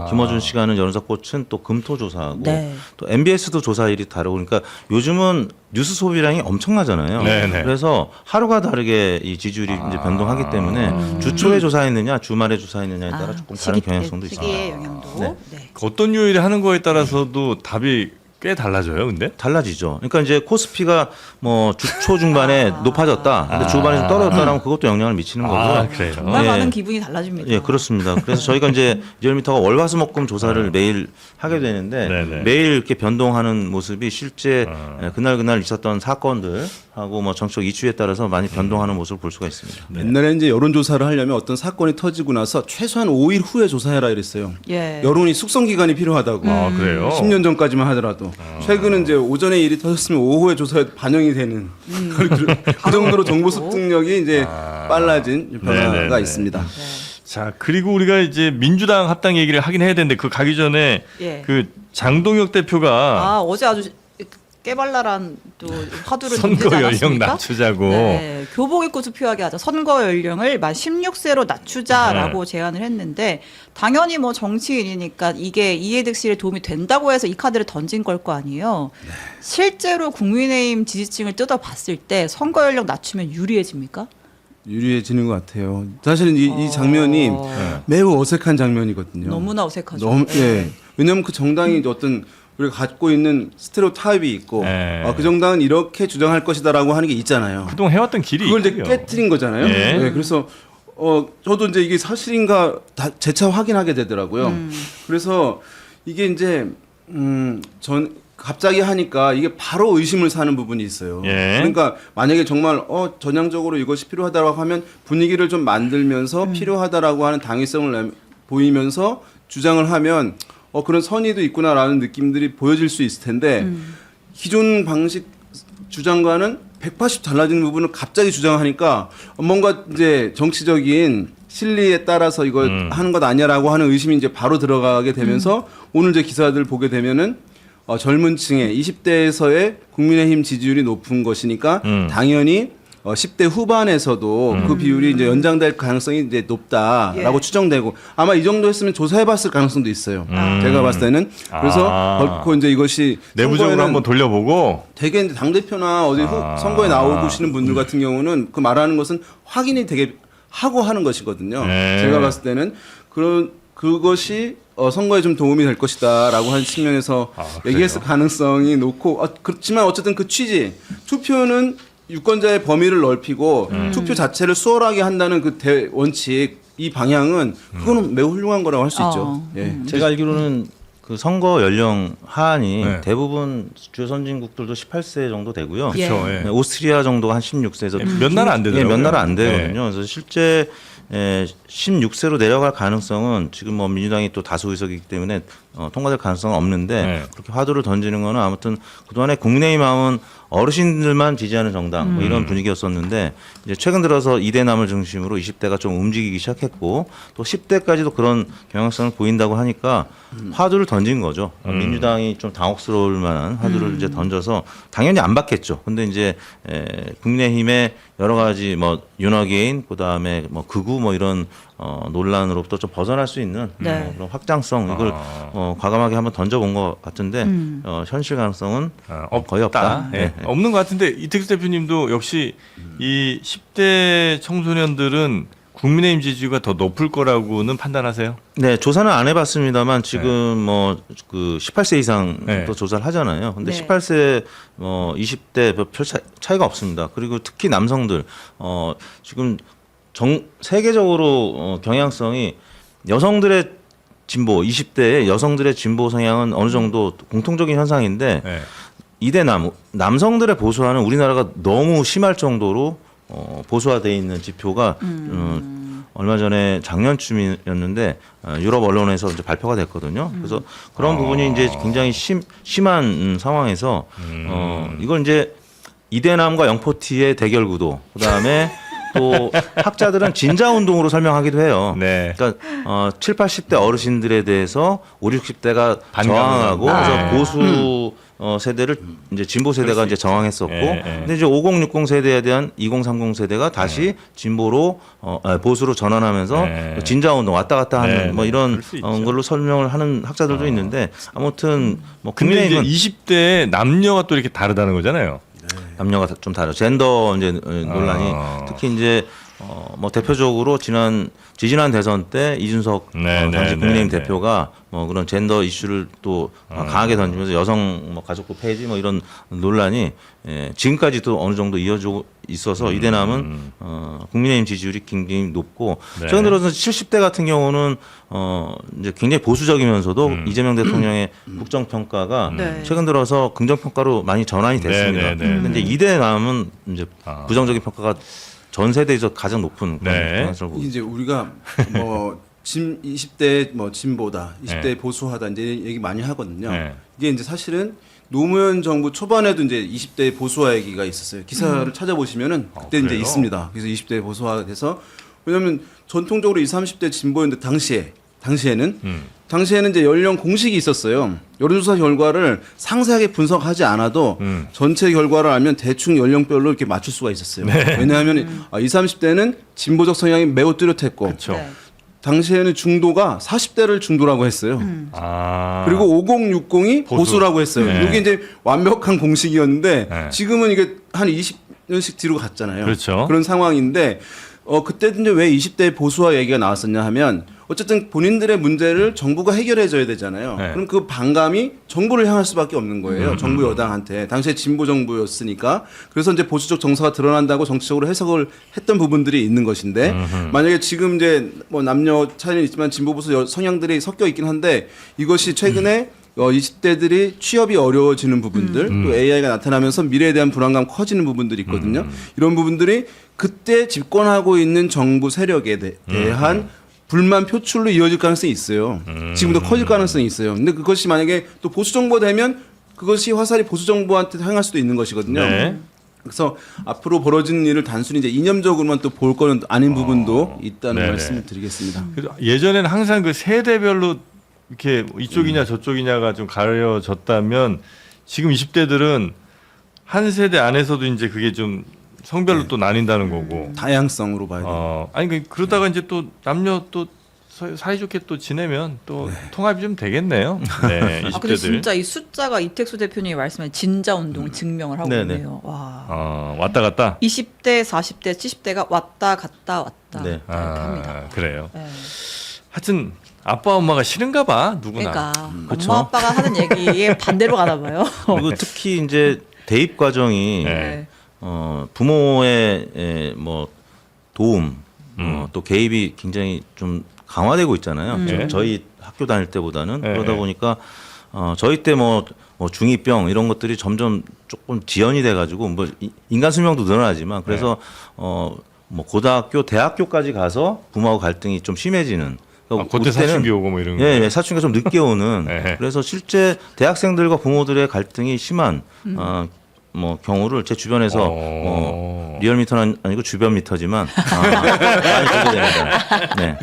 김어준 씨가는 여론사꽃은 또 금토 조사하고 네. 또 MBS도 조사일이 다르고 그러니까 요즘은 뉴스 소비량이 엄청나잖아요. 네네. 그래서 하루가 다르게 이 지지율이 이제 변동하기 때문에 주 초에 조사했느냐 주말에 조사했느냐에 따라 조금 다른 경향성도 있습니다. 시기의 영향도. 네. 네. 어떤 요일에 하는 거에 따라서도 답이 꽤 달라져요, 근데? 달라지죠. 그러니까 이제 코스피가 뭐 주초 중반에 높아졌다, 근데 주반에 좀 떨어졌다라면 그것도 영향을 미치는 거고요. 아, 그래요? 정말 예. 많은 기분이 달라집니다. 예, 그렇습니다. 그래서 저희가 이제 리얼미터가 월화수목금 조사를 매일 하게 되는데 네네. 매일 이렇게 변동하는 모습이 실제 그날 있었던 사건들하고 뭐 정치적 이슈에 따라서 많이 변동하는 모습을 볼 수가 있습니다. 옛날에 이제 여론조사를 하려면 어떤 사건이 터지고 나서 최소한 5일 후에 조사해라 이랬어요. 예. 여론이 숙성 기간이 필요하다고. 아, 그래요? 10년 전까지만 하더라도. 최근은 이제 오전에 일이 터졌으면 오후에 조사에 반영이 되는 그 정도로 정보 습득력이 이제 빨라진 변화가 네네네. 있습니다. 자, 그리고 우리가 이제 민주당 합당 얘기를 하긴 해야 되는데 그 가기 전에 예. 그 장동혁 대표가 아 어제 아주 깨발랄한 또 화두를 선거 던지지 연령 않았습니까? 낮추자고. 네, 교복 입고 투표하게 하자. 선거 연령을 만 16세로 낮추자라고 제안을 했는데 당연히 뭐 정치인이니까 이게 이해득실에 도움이 된다고 해서 이 카드를 던진 걸 거 아니에요. 실제로 국민의힘 지지층을 뜯어봤을 때 선거 연령 낮추면 유리해집니까? 유리해지는 것 같아요. 사실은 이 장면이 매우 어색한 장면이거든요. 너무나 어색하죠. 예. 왜냐하면 그 정당이 이제 어떤 우리가 갖고 있는 스테레오타입이 있고 네. 그 정당은 이렇게 주장할 것이다라고 하는 게 있잖아요. 그동안 해왔던 길이 그걸 이제 있고요. 깨트린 거잖아요. 예. 네, 그래서 저도 이제 이게 사실인가 재차 확인하게 되더라고요. 그래서 이게 이제 전 갑자기 하니까 이게 바로 의심을 사는 부분이 있어요. 예. 그러니까 만약에 정말 전향적으로 이것이 필요하다고 하면 분위기를 좀 만들면서 필요하다라고 하는 당위성을 보이면서 주장을 하면 그런 선의도 있구나라는 느낌들이 보여질 수 있을 텐데 기존 방식 주장과는 180 달라지는 부분을 갑자기 주장하니까 뭔가 이제 정치적인 실리에 따라서 이거 하는 것 아니야라고 하는 의심이 이제 바로 들어가게 되면서 오늘 이제 기사들 보게 되면은 젊은 층의 20대에서의 국민의힘 지지율이 높은 것이니까 당연히 10대 후반에서도 그 비율이 이제 연장될 가능성이 이제 높다라고 예. 추정되고 아마 이 정도 했으면 조사해봤을 가능성도 있어요. 제가 봤을 때는 그래서 결코 이제 이것이 내부적으로 선거에는 한번 돌려보고 되게 이제 당 대표나 어디 선거에 나오시는 분들 같은 경우는 그 말하는 것은 확인이 되게 하고 하는 것이거든요. 네. 제가 봤을 때는 그것이 선거에 좀 도움이 될 것이다라고 한 측면에서 그래요? 얘기했을 가능성이 높고 그렇지만 어쨌든 그 취지 투표는 유권자의 범위를 넓히고 투표 자체를 수월하게 한다는 그 원칙 이 방향은 그거는 매우 훌륭한 거라고 할 수 있죠. 예. 제가 알기로는 그 선거 연령 하한이 네. 대부분 주요 선진국들도 18세 정도 되고요. 예. 그렇죠. 예. 네, 오스트리아 정도가 한 16세에서 몇 나라 안 되더라고요. 몇 나라 안 되거든요. 네. 그래서 실제 16세로 내려갈 가능성은 지금 뭐 민주당이 또 다수 의석이기 때문에 통과될 가능성은 없는데 네. 그렇게 화두를 던지는 거는 아무튼 그동안에 국민의힘 마음은 어르신들만 지지하는 정당 뭐 이런 분위기였었는데 이제 최근 들어서 2대남을 중심으로 20대가 좀 움직이기 시작했고 또 10대까지도 그런 경향성을 보인다고 하니까 화두를 던진 거죠. 민주당이 좀 당혹스러울 만한 화두를 이제 던져서 당연히 안 받겠죠. 근데 이제 국민의힘의 여러 가지 뭐 윤어게인 그다음에 뭐 극우 뭐 이런 논란으로부터 좀 벗어날 수 있는 네. 그런 확장성 이걸 과감하게 한번 던져본 것 같은데 현실 가능성은 거의 없다. 예. 네. 없는 것 같은데 이택수 대표님도 역시 이 10대 청소년들은 국민의힘 지지가 더 높을 거라고는 판단하세요? 네, 조사는 안 해봤습니다만 지금 뭐 그 18세 이상 네. 또 조사를 하잖아요. 근데 네. 18세 20대 별 차이가 없습니다. 그리고 특히 남성들 지금 세계적으로 경향성이 여성들의 진보 20대의 여성들의 진보 성향은 어느 정도 공통적인 현상인데 네. 이대 남성들의 보수화는 우리나라가 너무 심할 정도로 보수화돼 있는 지표가 얼마 전에 작년쯤이었는데 유럽 언론에서 이제 발표가 됐거든요. 그래서 그런 부분이 이제 굉장히 심한 상황에서 이걸 이제 이대남과 영포티의 대결 구도 그다음에 또 학자들은 진자 운동으로 설명하기도 해요. 네. 그러니까 7, 80대 어르신들에 대해서 5, 60대가 반감을. 저항하고 그래서 네. 보수 세대를 이제 진보 세대가 이제 저항했었고, 예, 예. 근데 이제 5060 세대에 대한 2030 세대가 다시 진보로 보수로 전환하면서 네. 진자 운동 왔다 갔다 하는 네, 뭐 네. 이런 그럴 수 있죠. 걸로 설명을 하는 학자들도 있는데 아무튼 뭐 근데 이제 국민의힘은 20대 남녀가 또 이렇게 다르다는 거잖아요. 남녀가 좀 다르죠. 젠더 이제 논란이 특히 이제 뭐 대표적으로 지지난 대선 때 이준석 네, 당시 네, 국민의힘 네, 대표가 뭐 그런 젠더 이슈를 또 강하게 던지면서 여성 뭐 가족부 폐지 뭐 이런 논란이 지금까지도 어느 정도 이어지고 있어서 이대남은 국민의힘 지지율이 굉장히 높고 네. 최근 들어서 70대 같은 경우는 이제 굉장히 보수적이면서도 이재명 대통령의 국정 평가가 네. 최근 들어서 긍정 평가로 많이 전환이 됐습니다. 네, 네, 네. 근데 이제 이대남은 이제 부정적인 평가가 전 세대에서 가장 높은 그런 네. 경향성을 보고 이제 우리가 뭐 20대 뭐 진보다, 20대 네. 보수하다 이제 얘기 많이 하거든요. 네. 이게 이제 사실은 노무현 정부 초반에도 이제 20대 보수화 얘기가 있었어요. 기사를 찾아보시면은 그때 이제 그래요? 있습니다. 그래서 20대 보수화가 돼서 왜냐하면 전통적으로 20, 30대 진보였는데 당시에는 당시에는 이제 연령 공식이 있었어요. 여론조사 결과를 상세하게 분석하지 않아도 전체 결과를 알면 대충 연령별로 이렇게 맞출 수가 있었어요. 왜냐하면 20, 30대는 진보적 성향이 매우 뚜렷했고 그렇죠. 네. 당시에는 중도가 40대를 중도라고 했어요. 아. 그리고 5060이 보수. 보수라고 했어요. 네. 이게 이제 완벽한 공식이었는데 네. 지금은 이게 한 20년씩 뒤로 갔잖아요. 그렇죠. 그런 상황인데 그때도 이제 왜 20대 보수화 얘기가 나왔었냐 하면 어쨌든 본인들의 문제를 정부가 해결해줘야 되잖아요. 네. 그럼 그 반감이 정부를 향할 수밖에 없는 거예요. 정부 여당한테. 당시에 진보 정부였으니까. 그래서 이제 보수적 정서가 드러난다고 정치적으로 해석을 했던 부분들이 있는 것인데 만약에 지금 이제 뭐 남녀 차이는 있지만 진보 보수 성향들이 섞여 있긴 한데 이것이 최근에 20대들이 취업이 어려워지는 부분들 또 AI가 나타나면서 미래에 대한 불안감 커지는 부분들이 있거든요. 이런 부분들이 그때 집권하고 있는 정부 세력에 대한 불만 표출로 이어질 가능성이 있어요. 지금도 커질 가능성이 있어요. 근데 그것이 만약에 또 보수 정부가 되면 그것이 화살이 보수 정부한테 향할 수도 있는 것이거든요. 네. 그래서 앞으로 벌어지는 일을 단순히 이제 이념적으로만 또 볼 거는 아닌 부분도 있다는 네네. 말씀을 드리겠습니다. 그래서 예전에는 항상 그 세대별로 이렇게 이쪽이냐 저쪽이냐가 좀 가려졌다면 지금 20대들은 한 세대 안에서도 이제 그게 좀 성별로 또 나뉜다는 거고. 다양성으로 봐야 돼요. 아니 그러다가 이제 또 남녀 또 사이좋게 또 지내면 또 통합이 좀 되겠네요. 네, 20대들. 근데 진짜 이 숫자가 이택수 대표님이 말씀하신 진자 운동을 증명을 하고 네네. 있네요. 와. 왔다 갔다. 20대, 40대, 70대가 왔다 갔다 왔다 네. 이렇게 합니다. 그래요. 네. 하여튼 아빠 엄마가 싫은가 봐 누구나. 그러니까 그쵸. 엄마 아빠가 하는 얘기에 반대로 가나 봐요. 그리고 특히 이제 대입 과정이 네. 부모의 뭐 도움 또 개입이 굉장히 좀 강화되고 있잖아요. 네. 저희 학교 다닐 때보다는 네. 그러다 보니까 저희 때 뭐 중2병 이런 것들이 점점 조금 지연이 돼가지고 뭐 인간 수명도 늘어나지만 그래서 뭐 고등학교, 대학교까지 가서 부모하고 갈등이 좀 심해지는. 그러니까 그때 그때는 사춘기 오고 뭐 이런 거. 예, 사춘기가 좀 늦게 오는. 네. 그래서 실제 대학생들과 부모들의 갈등이 심한 뭐 경우를 제 주변에서 리얼미터는 아니고 주변 미터지만 많이 보게 됩니다. 네.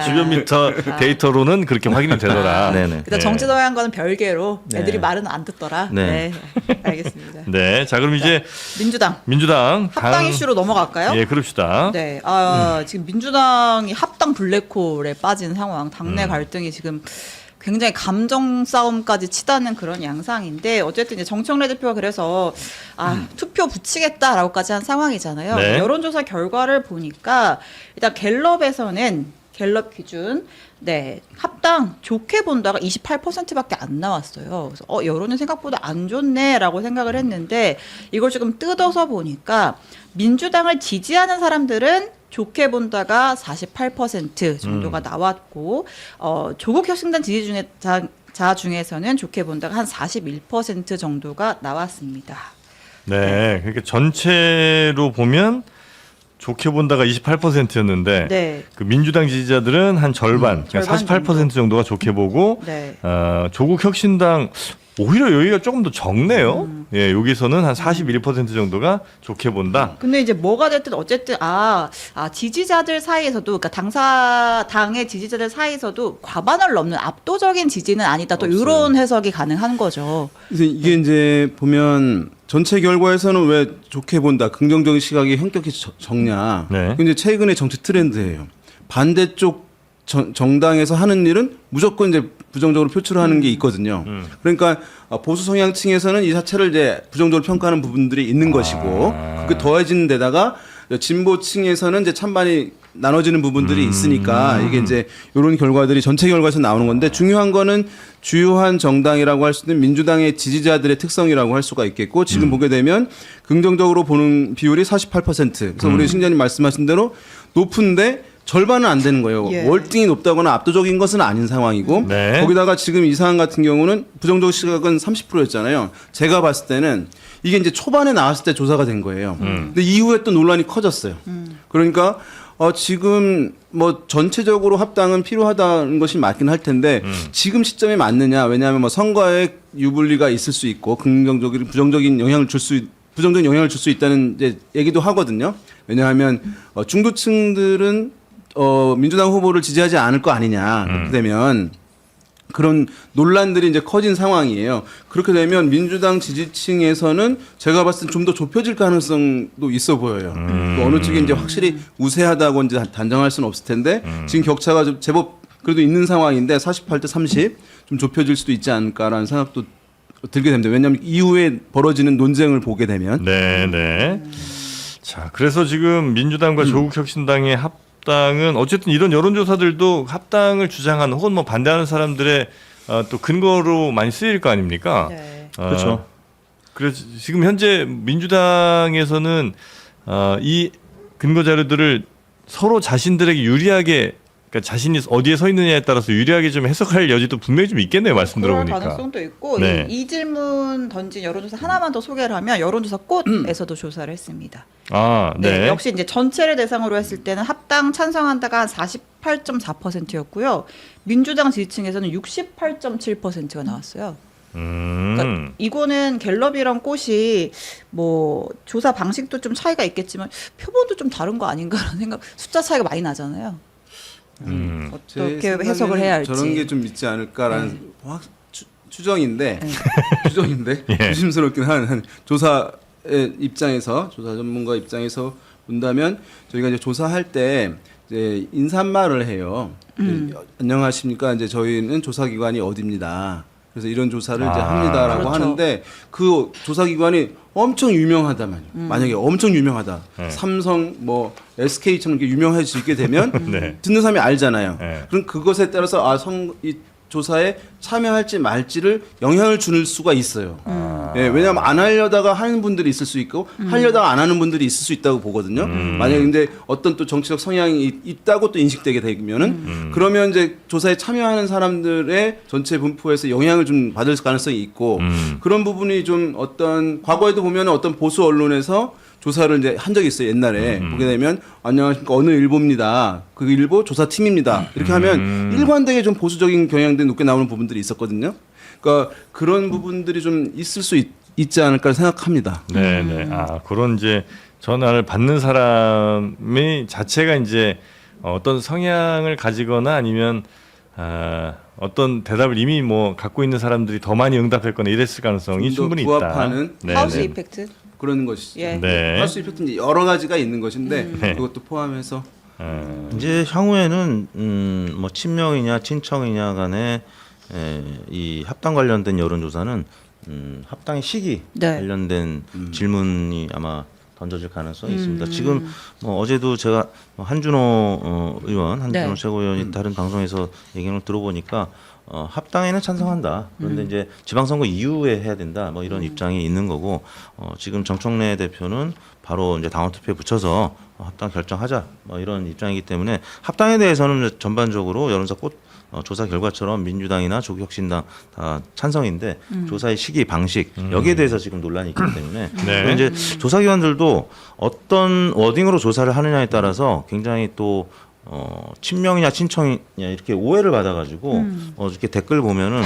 주변 미터 데이터로는 그렇게 확인이 되더라. 네네. 일단 정치 동향과는 별개로 네. 애들이 말은 안 듣더라. 네. 네. 알겠습니다. 네, 자 그럼 이제 민주당 합당 합당 이슈로 넘어갈까요? 예, 그럽시다. 네, 지금 민주당이 합당 블랙홀에 빠진 상황, 당내 갈등이 지금 굉장히 감정 싸움까지 치닫는 그런 양상인데 어쨌든 이제 정청래 대표가 그래서 투표 붙이겠다라고까지 한 상황이잖아요. 네. 여론조사 결과를 보니까 일단 갤럽 기준 합당 좋게 본다가 28%밖에 안 나왔어요. 그래서 여론은 생각보다 안 좋네라고 생각을 했는데 이걸 조금 뜯어서 보니까 민주당을 지지하는 사람들은 좋게 본다가 48% 정도가 나왔고 조국 혁신당 지지자 중에서는 좋게 본다가 한 41% 정도가 나왔습니다. 네, 그러니까 전체로 보면 좋게 본다가 28%였는데 네. 그 민주당 지지자들은 한 절반, 그러니까 절반 48% 정도가 좋게 보고 네. 조국 혁신당 오히려 여기가 조금 더 적네요. 예, 여기서는 한 41% 정도가 좋게 본다. 근데 이제 뭐가 됐든 어쨌든 지지자들 사이에서도 그러니까 당의 지지자들 사이에서도 과반을 넘는 압도적인 지지는 아니다. 또 이런 해석이 가능한 거죠. 그래서 이게 이제 보면 전체 결과에서는 왜 좋게 본다, 긍정적인 시각이 현격히 적냐. 네. 근데 최근의 정치 트렌드예요. 반대쪽 정당에서 하는 일은 무조건 이제 부정적으로 표출하는 게 있거든요. 그러니까 보수 성향층에서는 이 자체를 이제 부정적으로 평가하는 부분들이 있는 것이고, 그게 더해지는 데다가 진보층에서는 이제 찬반이 나눠지는 부분들이 있으니까 이게 이제 이런 결과들이 전체 결과에서 나오는 건데, 중요한 거는 주요한 정당이라고 할 수 있는 민주당의 지지자들의 특성이라고 할 수가 있겠고, 지금 보게 되면 긍정적으로 보는 비율이 48%. 그래서 우리 신자님 말씀하신 대로 높은데 절반은 안 되는 거예요. 예. 월등히 높다거나 압도적인 것은 아닌 상황이고, 네. 거기다가 지금 이 상황 같은 경우는 부정적 시각은 30%였잖아요. 제가 봤을 때는 이게 이제 초반에 나왔을 때 조사가 된 거예요. 근데 이후에 또 논란이 커졌어요. 그러니까 지금 뭐 전체적으로 합당은 필요하다는 것이 맞긴 할 텐데 지금 시점에 맞느냐? 왜냐하면 뭐 선거에 유불리가 있을 수 있고 긍정적인 부정적인 영향을 줄 수 있다는 이제 얘기도 하거든요. 왜냐하면 중도층들은 민주당 후보를 지지하지 않을 거 아니냐. 그렇게 되면 그런 논란들이 이제 커진 상황이에요. 그렇게 되면 민주당 지지층에서는 제가 봤을 때 좀 더 좁혀질 가능성도 있어 보여요. 또 어느 쪽이 이제 확실히 우세하다고 이제 단정할 수는 없을 텐데 지금 격차가 좀 제법 그래도 있는 상황인데 48대 30 좀 좁혀질 수도 있지 않을까라는 생각도 들게 됩니다. 왜냐하면 이후에 벌어지는 논쟁을 보게 되면. 네. 자, 그래서 지금 민주당과 조국 혁신당의 합당은 어쨌든 이런 여론조사들도 합당을 주장하는 혹은 뭐 반대하는 사람들의 또 근거로 많이 쓰일 거 아닙니까? 네. 그렇죠. 그래서 지금 현재 민주당에서는 이 근거 자료들을 서로 자신들에게 유리하게 그러니까 자신이 어디에 서 있느냐에 따라서 유리하게 좀 해석할 여지도 분명히 좀 있겠네요. 말씀 그럴 들어보니까. 가능성도 있고 네. 이 질문 던진 여론조사 하나만 더 소개를 하면 여론조사 꽃에서도 조사를 했습니다. 아, 네. 역시 이제 전체를 대상으로 했을 때는 합당 찬성한다가 한 48.4%였고요. 민주당 지지층에서는 68.7%가 나왔어요. 그러니까 이거는 갤럽이랑 꽃이 뭐 조사 방식도 좀 차이가 있겠지만 표본도 좀 다른 거 아닌가라는 생각. 숫자 차이가 많이 나잖아요. 제 어떻게 생각에는 해석을 해야 할지. 저런 게 좀 있지 않을까라는 추정인데 네. 추정인데 예. 조심스럽긴 한 조사의 입장에서 조사 전문가 입장에서 본다면 저희가 이제 조사할 때 이제 인사말을 해요. 안녕하십니까? 이제 저희는 조사기관이 어디입니다. 그래서 이런 조사를 이제 합니다라고 그렇죠. 하는데 그 조사기관이 엄청 유명하다만요. 만약에 엄청 유명하다. 네. 삼성 뭐 SK처럼 이렇게 유명해지게 되면 네. 듣는 사람이 알잖아요. 네. 그럼 그것에 따라서 이 조사에 참여할지 말지를 영향을 줄 수가 있어요. 예, 왜냐하면 안 하려다가 하는 분들이 있을 수 있고 하려다가 안 하는 분들이 있을 수 있다고 보거든요. 만약에 근데 어떤 또 정치적 성향이 있다고 또 인식되게 되면은 그러면 이제 조사에 참여하는 사람들의 전체 분포에서 영향을 좀 받을 가능성이 있고 그런 부분이 좀 어떤 과거에도 보면 어떤 보수 언론에서 조사를 이제 한 적이 있어요. 옛날에 보게 되면 안녕하십니까 어느 일보입니다. 그 일보 조사팀입니다. 이렇게 하면 일관되게 좀 보수적인 경향들이 높게 나오는 부분들이 있었거든요. 그러니까 그런 부분들이 좀 있을 수 있지 않을까 생각합니다. 네, 네. 아, 그런 이제 전화를 받는 사람이 자체가 이제 어떤 성향을 가지거나 아니면 어떤 대답을 이미 뭐 갖고 있는 사람들이 더 많이 응답했거나 이랬을 가능성이 좀더 충분히 부합하는 있다. 네, 하우스 네. 이펙트. 그런 것이죠. 예. 네. 할 수 있는 여러 가지가 있는 것인데 네. 그것도 포함해서 이제 향후에는 뭐 친명이냐 친청이냐 간에 이 합당 관련된 여론조사는 합당의 시기 네. 관련된 질문이 아마 던져질 가능성이 있습니다. 지금 뭐 어제도 제가 한준호 의원, 한준호 네. 최고위원이 다른 방송에서 얘기를 들어보니까 합당에는 찬성한다. 그런데 이제 지방선거 이후에 해야 된다. 뭐 이런 입장이 있는 거고 지금 정청래 대표는 바로 이제 당원 투표에 붙여서 합당 결정하자. 뭐 이런 입장이기 때문에 합당에 대해서는 전반적으로 여론조사 조사 결과처럼 민주당이나 조국혁신당 다 찬성인데 조사의 시기 방식 여기에 대해서 지금 논란이 있기 때문에 네. 그리고 이제 조사기관들도 어떤 워딩으로 조사를 하느냐에 따라서 굉장히 또 친명이냐 친청이냐 이렇게 오해를 받아가지고 이렇게 댓글 보면은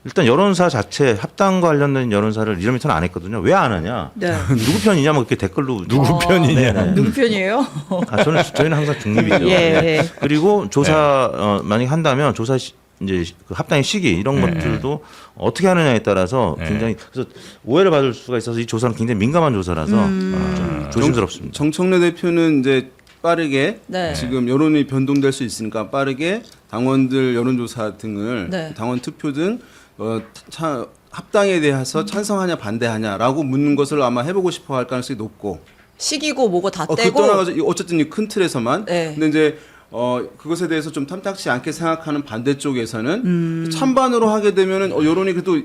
일단 여론사 자체 합당 관련된 여론사를 1m는 안 했거든요. 왜 안 하냐? 네. 누구 편이냐? 뭐 이렇게 댓글로 누구 편이냐? 네. 누구 편이에요? 저희는 항상 중립이죠. 예. 네. 그리고 조사 만약 한다면 조사 이제 그 합당의 시기 이런 것들도 어떻게 하느냐에 따라서 굉장히 그래서 오해를 받을 수가 있어서 이 조사는 굉장히 민감한 조사라서 좀 조심스럽습니다. 정청래 대표는 이제 빠르게 네. 지금 여론이 변동될 수 있으니까 빠르게 당원들 여론조사 등을 네. 당원 투표 등 합당에 대해서 찬성하냐 반대하냐라고 묻는 것을 아마 해보고 싶어할 가능성이 높고 시기고 뭐고 다 그 떼고. 떠나가서 어쨌든 이 큰 틀에서만 네. 근데 이제 그것에 대해서 좀 탐탁치 않게 생각하는 반대쪽에서는 찬반으로 하게 되면은 여론이 그래도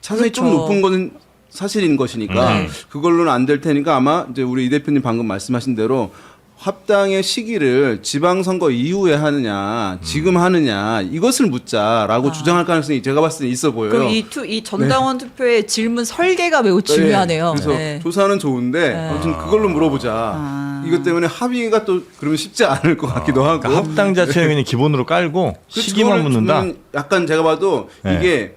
찬성이 좀 그렇죠. 높은 거는 사실인 것이니까 그걸로는 안 될 테니까 아마 이제 우리 이 대표님 방금 말씀하신 대로 합당의 시기를 지방선거 이후에 하느냐 지금 하느냐 이것을 묻자라고 주장할 가능성이 제가 봤을 때 있어 보여요. 그럼 이 전당원 투표의 질문 설계가 매우 중요하네요. 그래서 네. 조사는 좋은데 아무튼 그걸로 물어보자. 이것 때문에 합의가 또 그러면 쉽지 않을 것 같기도 하고. 그러니까 합당 자체를 그냥 기본으로 깔고 그 시기만 그거를 묻는다. 주면 약간 제가 봐도 네. 이게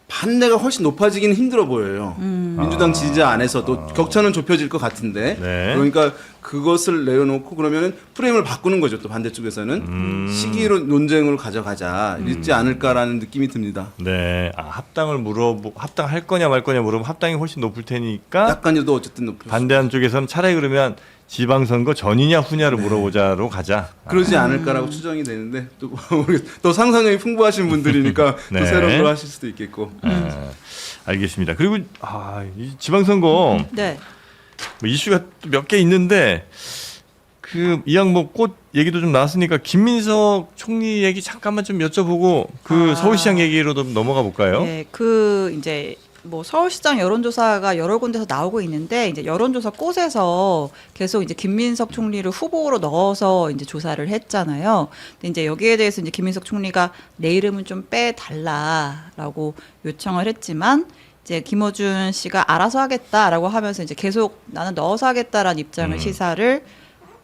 반대가 훨씬 높아지기는 힘들어 보여요. 민주당 지지자 안에서도 격차는 좁혀질 것 같은데 네. 그러니까 그것을 내려놓고 그러면 프레임을 바꾸는 거죠. 또 반대쪽에서는 시기로 논쟁으로 가져가자 있지 않을까라는 느낌이 듭니다. 네, 합당을 합당할 거냐 말 거냐 물어보면 합당이 훨씬 높을 테니까 약간이라도 어쨌든 높을 반대하는 쪽에서는 차라리 그러면 지방선거 전이냐 후냐를 물어보자로 가자. 그러지 않을까라고 추정이 되는데 또 또 상상력이 풍부하신 분들이니까 네. 또 새로운 걸 하실 수도 있겠고. 알겠습니다. 그리고 이 지방선거 네. 뭐 이슈가 또 몇 개 있는데 그 이양 뭐 꽃 얘기도 좀 나왔으니까 김민석 총리 얘기 잠깐만 좀 여쭤보고 그 서울시장 얘기로 좀 넘어가 볼까요? 네, 그 이제 뭐 서울시장 여론조사가 여러 군데서 나오고 있는데 이제 여론조사 꽃에서 계속 이제 김민석 총리를 후보로 넣어서 이제 조사를 했잖아요. 근데 이제 여기에 대해서 이제 김민석 총리가 내 이름은 좀 빼달라라고 요청을 했지만 이제 김어준 씨가 알아서 하겠다라고 하면서 이제 계속 나는 넣어서 하겠다라는 입장을 시사를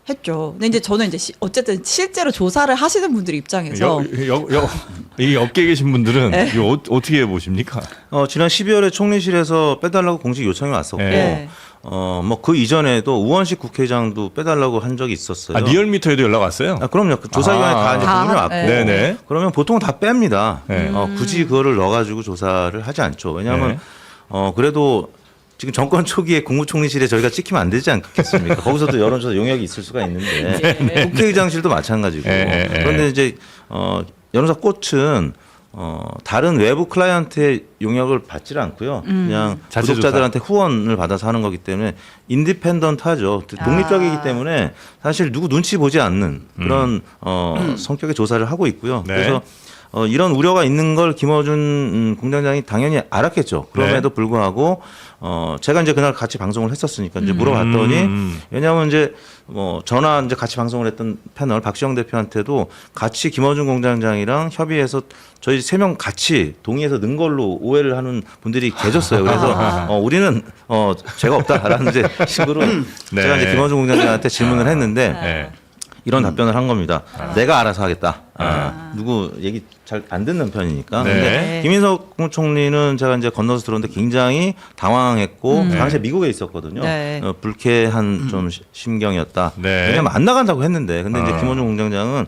했죠. 근데 이제 저는 이제 어쨌든 실제로 조사를 하시는 분들 입장에서 이 업계에 계신 분들은 네. 이거 어떻게 보십니까? 지난 12월에 총리실에서 빼달라고 공식 요청이 왔었고, 네. 뭐 그 이전에도 우원식 국회의장도 빼달라고 한 적이 있었어요. 아, 리얼미터에도 연락 왔어요? 그럼요. 그 조사기관에 다 이제 다, 공문이 왔고, 네. 네네. 그러면 보통 다 뺍니다. 네. 굳이 그거를 넣어가지고 조사를 하지 않죠. 왜냐하면 네. 그래도 지금 정권 초기에 국무총리실에 저희가 찍히면 안 되지 않겠습니까? 거기서도 여론조사 용역이 있을 수가 있는데 국회의장실도 마찬가지고. 네. 그런데 이제 여론조사 꽃은 다른 외부 클라이언트의 용역을 받지를 않고요. 그냥 자체 구독자들한테 후원을 받아서 하는 거기 때문에 인디펜던트하죠. 독립적이기 때문에 사실 누구 눈치 보지 않는 그런 성격의 조사를 하고 있고요. 네. 그래서 이런 우려가 있는 걸 김어준 공장장이 당연히 알았겠죠. 그럼에도 불구하고 제가 이제 그날 같이 방송을 했었으니까 이제 물어봤더니 왜냐하면 이제 뭐 저나 이제 같이 방송을 했던 패널 박시영 대표한테도 같이 김어준 공장장이랑 협의해서 저희 3명 같이 동의해서 는 걸로 오해를 하는 분들이 계셨어요. 그래서 우리는 죄가 없다라는 이제 식으로 네. 제가 이제 김어준 공장장한테 질문을 했는데 네. 이런 답변을 한 겁니다. 내가 알아서 하겠다. 누구 얘기 잘 안 듣는 편이니까. 네. 근데 김인석 국무총리는 제가 이제 건너서 들었는데 굉장히 당황했고 당시에 미국에 있었거든요. 네. 불쾌한 좀 심경이었다. 네. 왜냐면 안 나간다고 했는데, 근데 이제 김원중 공장장은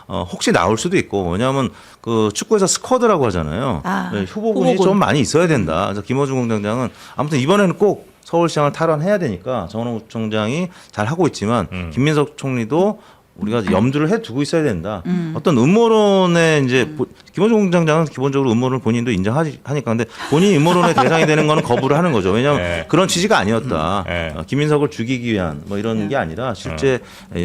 혹시 나올 수도 있고, 왜냐하면 그 축구에서 스쿼드라고 하잖아요. 네, 후보군이 후보군. 좀 많이 있어야 된다. 그래서 김원중 공장장은 아무튼 이번에는 꼭 서울시장을 탈환해야 되니까 정원호 구청장이 잘 하고 있지만 김민석 총리도 우리가 염두를 해두고 있어야 된다. 어떤 음모론에 이제 김원중 공장장은 기본적으로 음모론을 본인도 인정하니까 근데 본인이 음모론의 대상이 되는 거는 거부를 하는 거죠. 왜냐하면 네. 그런 취지가 아니었다. 네. 김민석을 죽이기 위한 뭐 이런 게 아니라 실제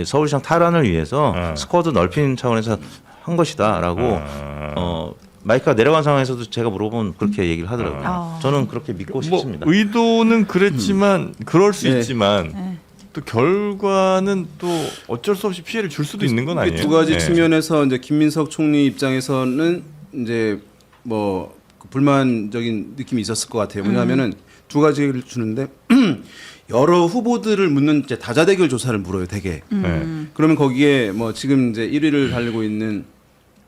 서울시장 탈환을 위해서 스쿼드 넓히는 차원에서 한 것이다라고 마이크가 내려간 상황에서도 제가 물어보면 그렇게 얘기를 하더라고요. 저는 그렇게 믿고 싶습니다. 뭐 의도는 그랬지만 그럴 수 네. 있지만 또 결과는 또 어쩔 수 없이 피해를 줄 수도 있는 건 아니에요. 두 가지 네. 측면에서 이제 김민석 총리 입장에서는 이제 뭐 불만적인 느낌이 있었을 것 같아요. 왜냐하면은 두 가지를 주는데 여러 후보들을 묻는 이제 다자대결 조사를 물어요, 되게. 네. 그러면 거기에 뭐 지금 이제 1위를 달리고 있는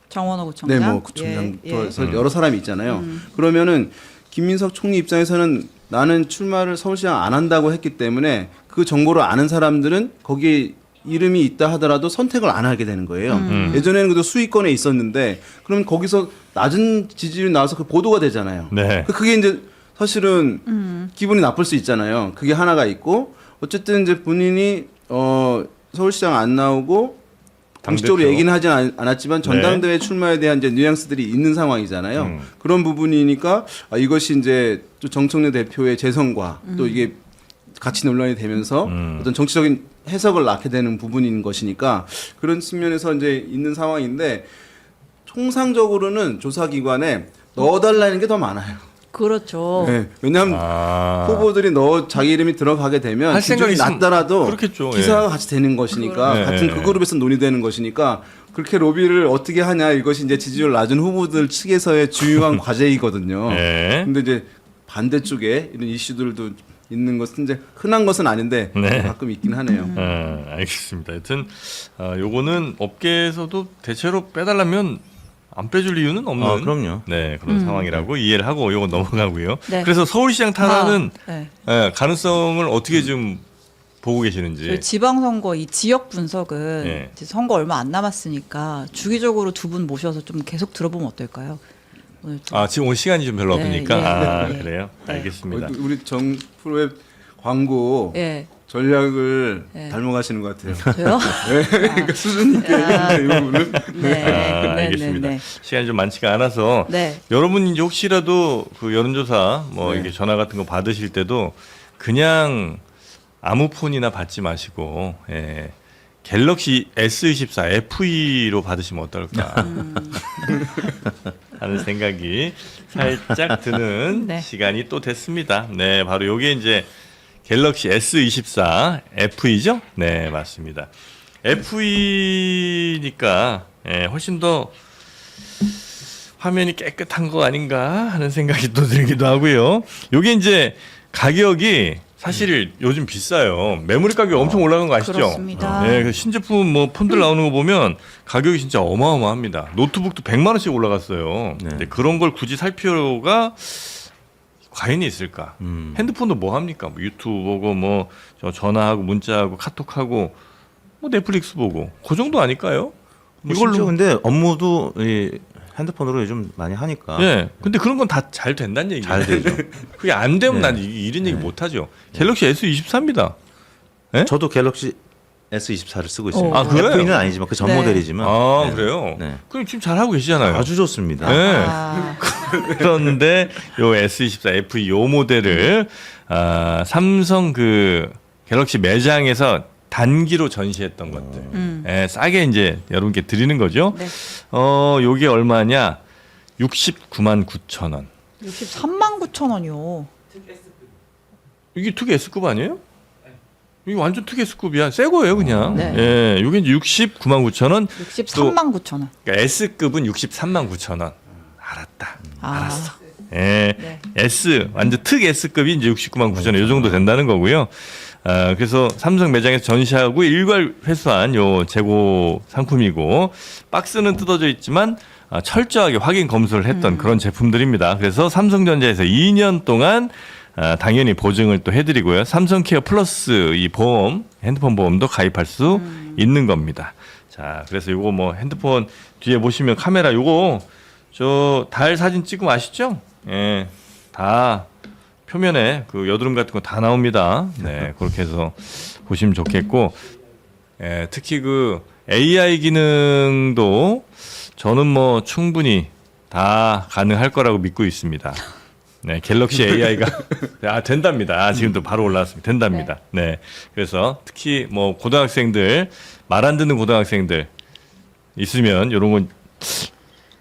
정원호 구청장. 네, 뭐 구청장 예, 예. 해서 여러 사람이 있잖아요. 그러면은 김민석 총리 입장에서는 나는 출마를 서울시장 안 한다고 했기 때문에 그 정보를 아는 사람들은 거기에 이름이 있다 하더라도 선택을 안 하게 되는 거예요. 예전에는 그래도 수위권에 있었는데 그러면 거기서 낮은 지지율이 나와서 그 보도가 되잖아요. 네. 그게 이제 사실은 기분이 나쁠 수 있잖아요. 그게 하나가 있고 어쨌든 이제 본인이 서울시장 안 나오고 공식적으로 당대표. 얘기는 하진 않았지만 전당대회 출마에 대한 이제 뉘앙스들이 있는 상황이잖아요. 그런 부분이니까 이것이 이제 또 정청래 대표의 재선과 또 이게 같이 논란이 되면서 어떤 정치적인 해석을 낳게 되는 부분인 것이니까 그런 측면에서 이제 있는 상황인데 통상적으로는 조사기관에 넣어달라는 게 더 많아요. 그렇죠. 네, 왜냐하면 후보들이 자기 이름이 들어가게 되면 할 생각이 기준이 낮더라도 그렇겠죠. 기사가 같이 되는 것이니까 네, 같은 네, 그 네. 그룹에서 논의되는 것이니까 그렇게 로비를 어떻게 하냐 이것이 이제 지지율 낮은 후보들 측에서의 중요한 과제이거든요. 네. 근데 이제 반대쪽에 이런 이슈들도 있는 것은 이제 흔한 것은 아닌데 네. 가끔 있긴 하네요. 알겠습니다. 하여튼 요거는 업계에서도 대체로 빼달라면 안 빼줄 이유는 없는 그럼요. 네, 그런 상황이라고 이해를 하고 요거 넘어가고요. 네. 그래서 서울시장 탄압은 네. 가능성을 어떻게 좀 보고 계시는지. 저희 지방선거 이 지역 분석은 네. 이제 선거 얼마 안 남았으니까 주기적으로 두 분 모셔서 좀 계속 들어보면 어떨까요? 오늘 좀. 지금 오늘 시간이 좀 별로 네, 없으니까. 예. 그래요? 네. 알겠습니다. 우리 정 프로의 광고 예. 전략을 네. 닮아가시는 것 같아요. 저요? 그러니까 수준 있게 얘기하는데 이 부분은. 알겠습니다. 시간이 좀 많지가 않아서 네. 여러분 이제 혹시라도 그 여론조사 뭐 네. 이게 전화 같은 거 받으실 때도 그냥 아무 폰이나 받지 마시고 갤럭시 S24 FE로 받으시면 어떨까 하는 생각이 살짝 드는 네. 시간이 또 됐습니다. 네, 바로 요게 이제 갤럭시 S24 FE죠? 네, 맞습니다. FE니까 훨씬 더 화면이 깨끗한 거 아닌가 하는 생각이 또 들기도 하고요. 요게 이제 가격이 사실 요즘 비싸요. 메모리 가격이 엄청 올라간 거 아시죠? 그렇습니다. 네, 그 신제품 뭐 폰들 나오는 거 보면 가격이 진짜 어마어마합니다. 노트북도 100만 원씩 올라갔어요. 네. 근데 그런 걸 굳이 살 필요가 과연 있을까? 핸드폰도 뭐 합니까? 뭐 유튜브 보고 뭐 저 전화하고 문자하고 카톡하고 뭐 넷플릭스 보고 그 정도 아닐까요? 이걸로 근데 업무도 이 핸드폰으로 요즘 많이 하니까 예. 근데 그런 건 다 잘 된다는 얘기예요. 잘 되죠. 그게 안 되면 네. 난 이런 얘기 못 하죠. 갤럭시 S24입니다. 저도 갤럭시 S24를 쓰고 있습니다. 아, 그래요? FE는 아니지만 그 전 네. 모델이지만 아, 네. 그래요? 네. 그럼 지금 잘 하고 계시잖아요. 아주 좋습니다. 네. 아, 그런데 요 S24 FE 요 모델을 삼성 그 갤럭시 매장에서 단기로 전시했던 것들. 예, 싸게 이제 여러분께 드리는 거죠. 네. 요게 얼마냐? 69만 9천 원. 63만 9천 원이요. 이게 특 S급 아니에요? 이게 완전 특 S급이야. 새 거예요, 그냥. 네. 예, 요게 이제 69만 9천 원. 63만 9천 원. 그러니까 S급은 63만 9천 원. 알았다. 아. 알았어. 예. 네. S 완전 특 S급이 이제 69만 9천 원. 이 정도 된다는 거고요. 그래서 삼성 매장에서 전시하고 일괄 회수한 요 재고 상품이고 박스는 뜯어져 있지만 철저하게 확인 검수를 했던 그런 제품들입니다. 그래서 삼성전자에서 2년 동안 당연히 보증을 또 해드리고요. 삼성케어 플러스 이 보험, 핸드폰 보험도 가입할 수 있는 겁니다. 자, 그래서 요거 뭐 핸드폰 뒤에 보시면 카메라 요거 저 달 사진 찍으면 아시죠? 예, 다 표면에 그 여드름 같은 거 다 나옵니다. 네, 그렇게 해서 보시면 좋겠고, 예, 특히 그 AI 기능도 저는 뭐 충분히 다 가능할 거라고 믿고 있습니다. 네, 갤럭시 AI가 된답니다. 지금도 바로 올라왔습니다. 된답니다. 네, 그래서 특히 뭐 고등학생들 말 안 듣는 고등학생들 있으면 이런 건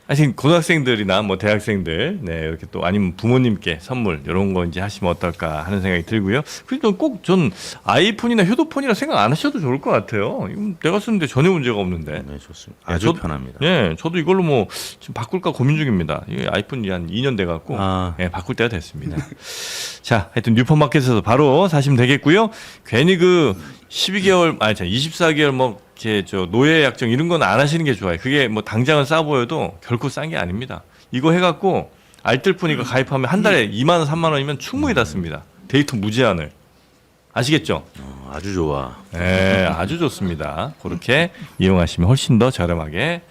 하여튼 고등학생들이나 뭐 대학생들 네 이렇게 또 아니면 부모님께 선물 이런 거 이제 하시면 어떨까 하는 생각이 들고요. 그리고 꼭 전 아이폰이나 휴대폰이라 생각 안 하셔도 좋을 것 같아요. 이건 내가 쓰는데 전혀 문제가 없는데. 네, 좋습니다. 아주 저도- 편합니다. 예, 저도 이걸로 뭐 지금 바꿀까 고민 중입니다. 이게 아이폰이 한 2년 돼 갖고 예, 바꿀 때가 됐습니다. 자, 하여튼 뉴폰마켓에서 바로 사시면 되겠고요. 괜히 그 12개월 아니 24개월 뭐 이렇게 저 노예 약정 이런 건 안 하시는 게 좋아요. 그게 뭐 당장은 싸 보여도 결코 싼 게 아닙니다. 이거 해 갖고 알뜰폰 이거 가입하면 한 달에 2만 원, 3만 원이면 충분히 닿습니다. 데이터 무제한을. 아시겠죠? 아주 좋아. 네, 아주 좋습니다. 그렇게 이용하시면 훨씬 더 저렴하게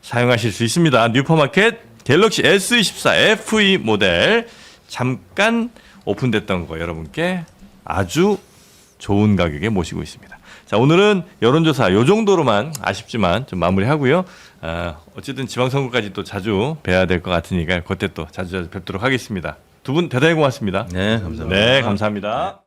사용하실 수 있습니다. 뉴퍼마켓 갤럭시 S24 FE 모델 잠깐 오픈됐던 거 여러분께 아주 좋은 가격에 모시고 있습니다. 자, 오늘은 여론조사 요 정도로만 아쉽지만 좀 마무리하고요. 어쨌든 지방선거까지 또 자주 뵈야 될 것 같으니까 그때 또 자주 뵙도록 하겠습니다. 두 분 대단히 고맙습니다. 네, 감사합니다. 네, 감사합니다.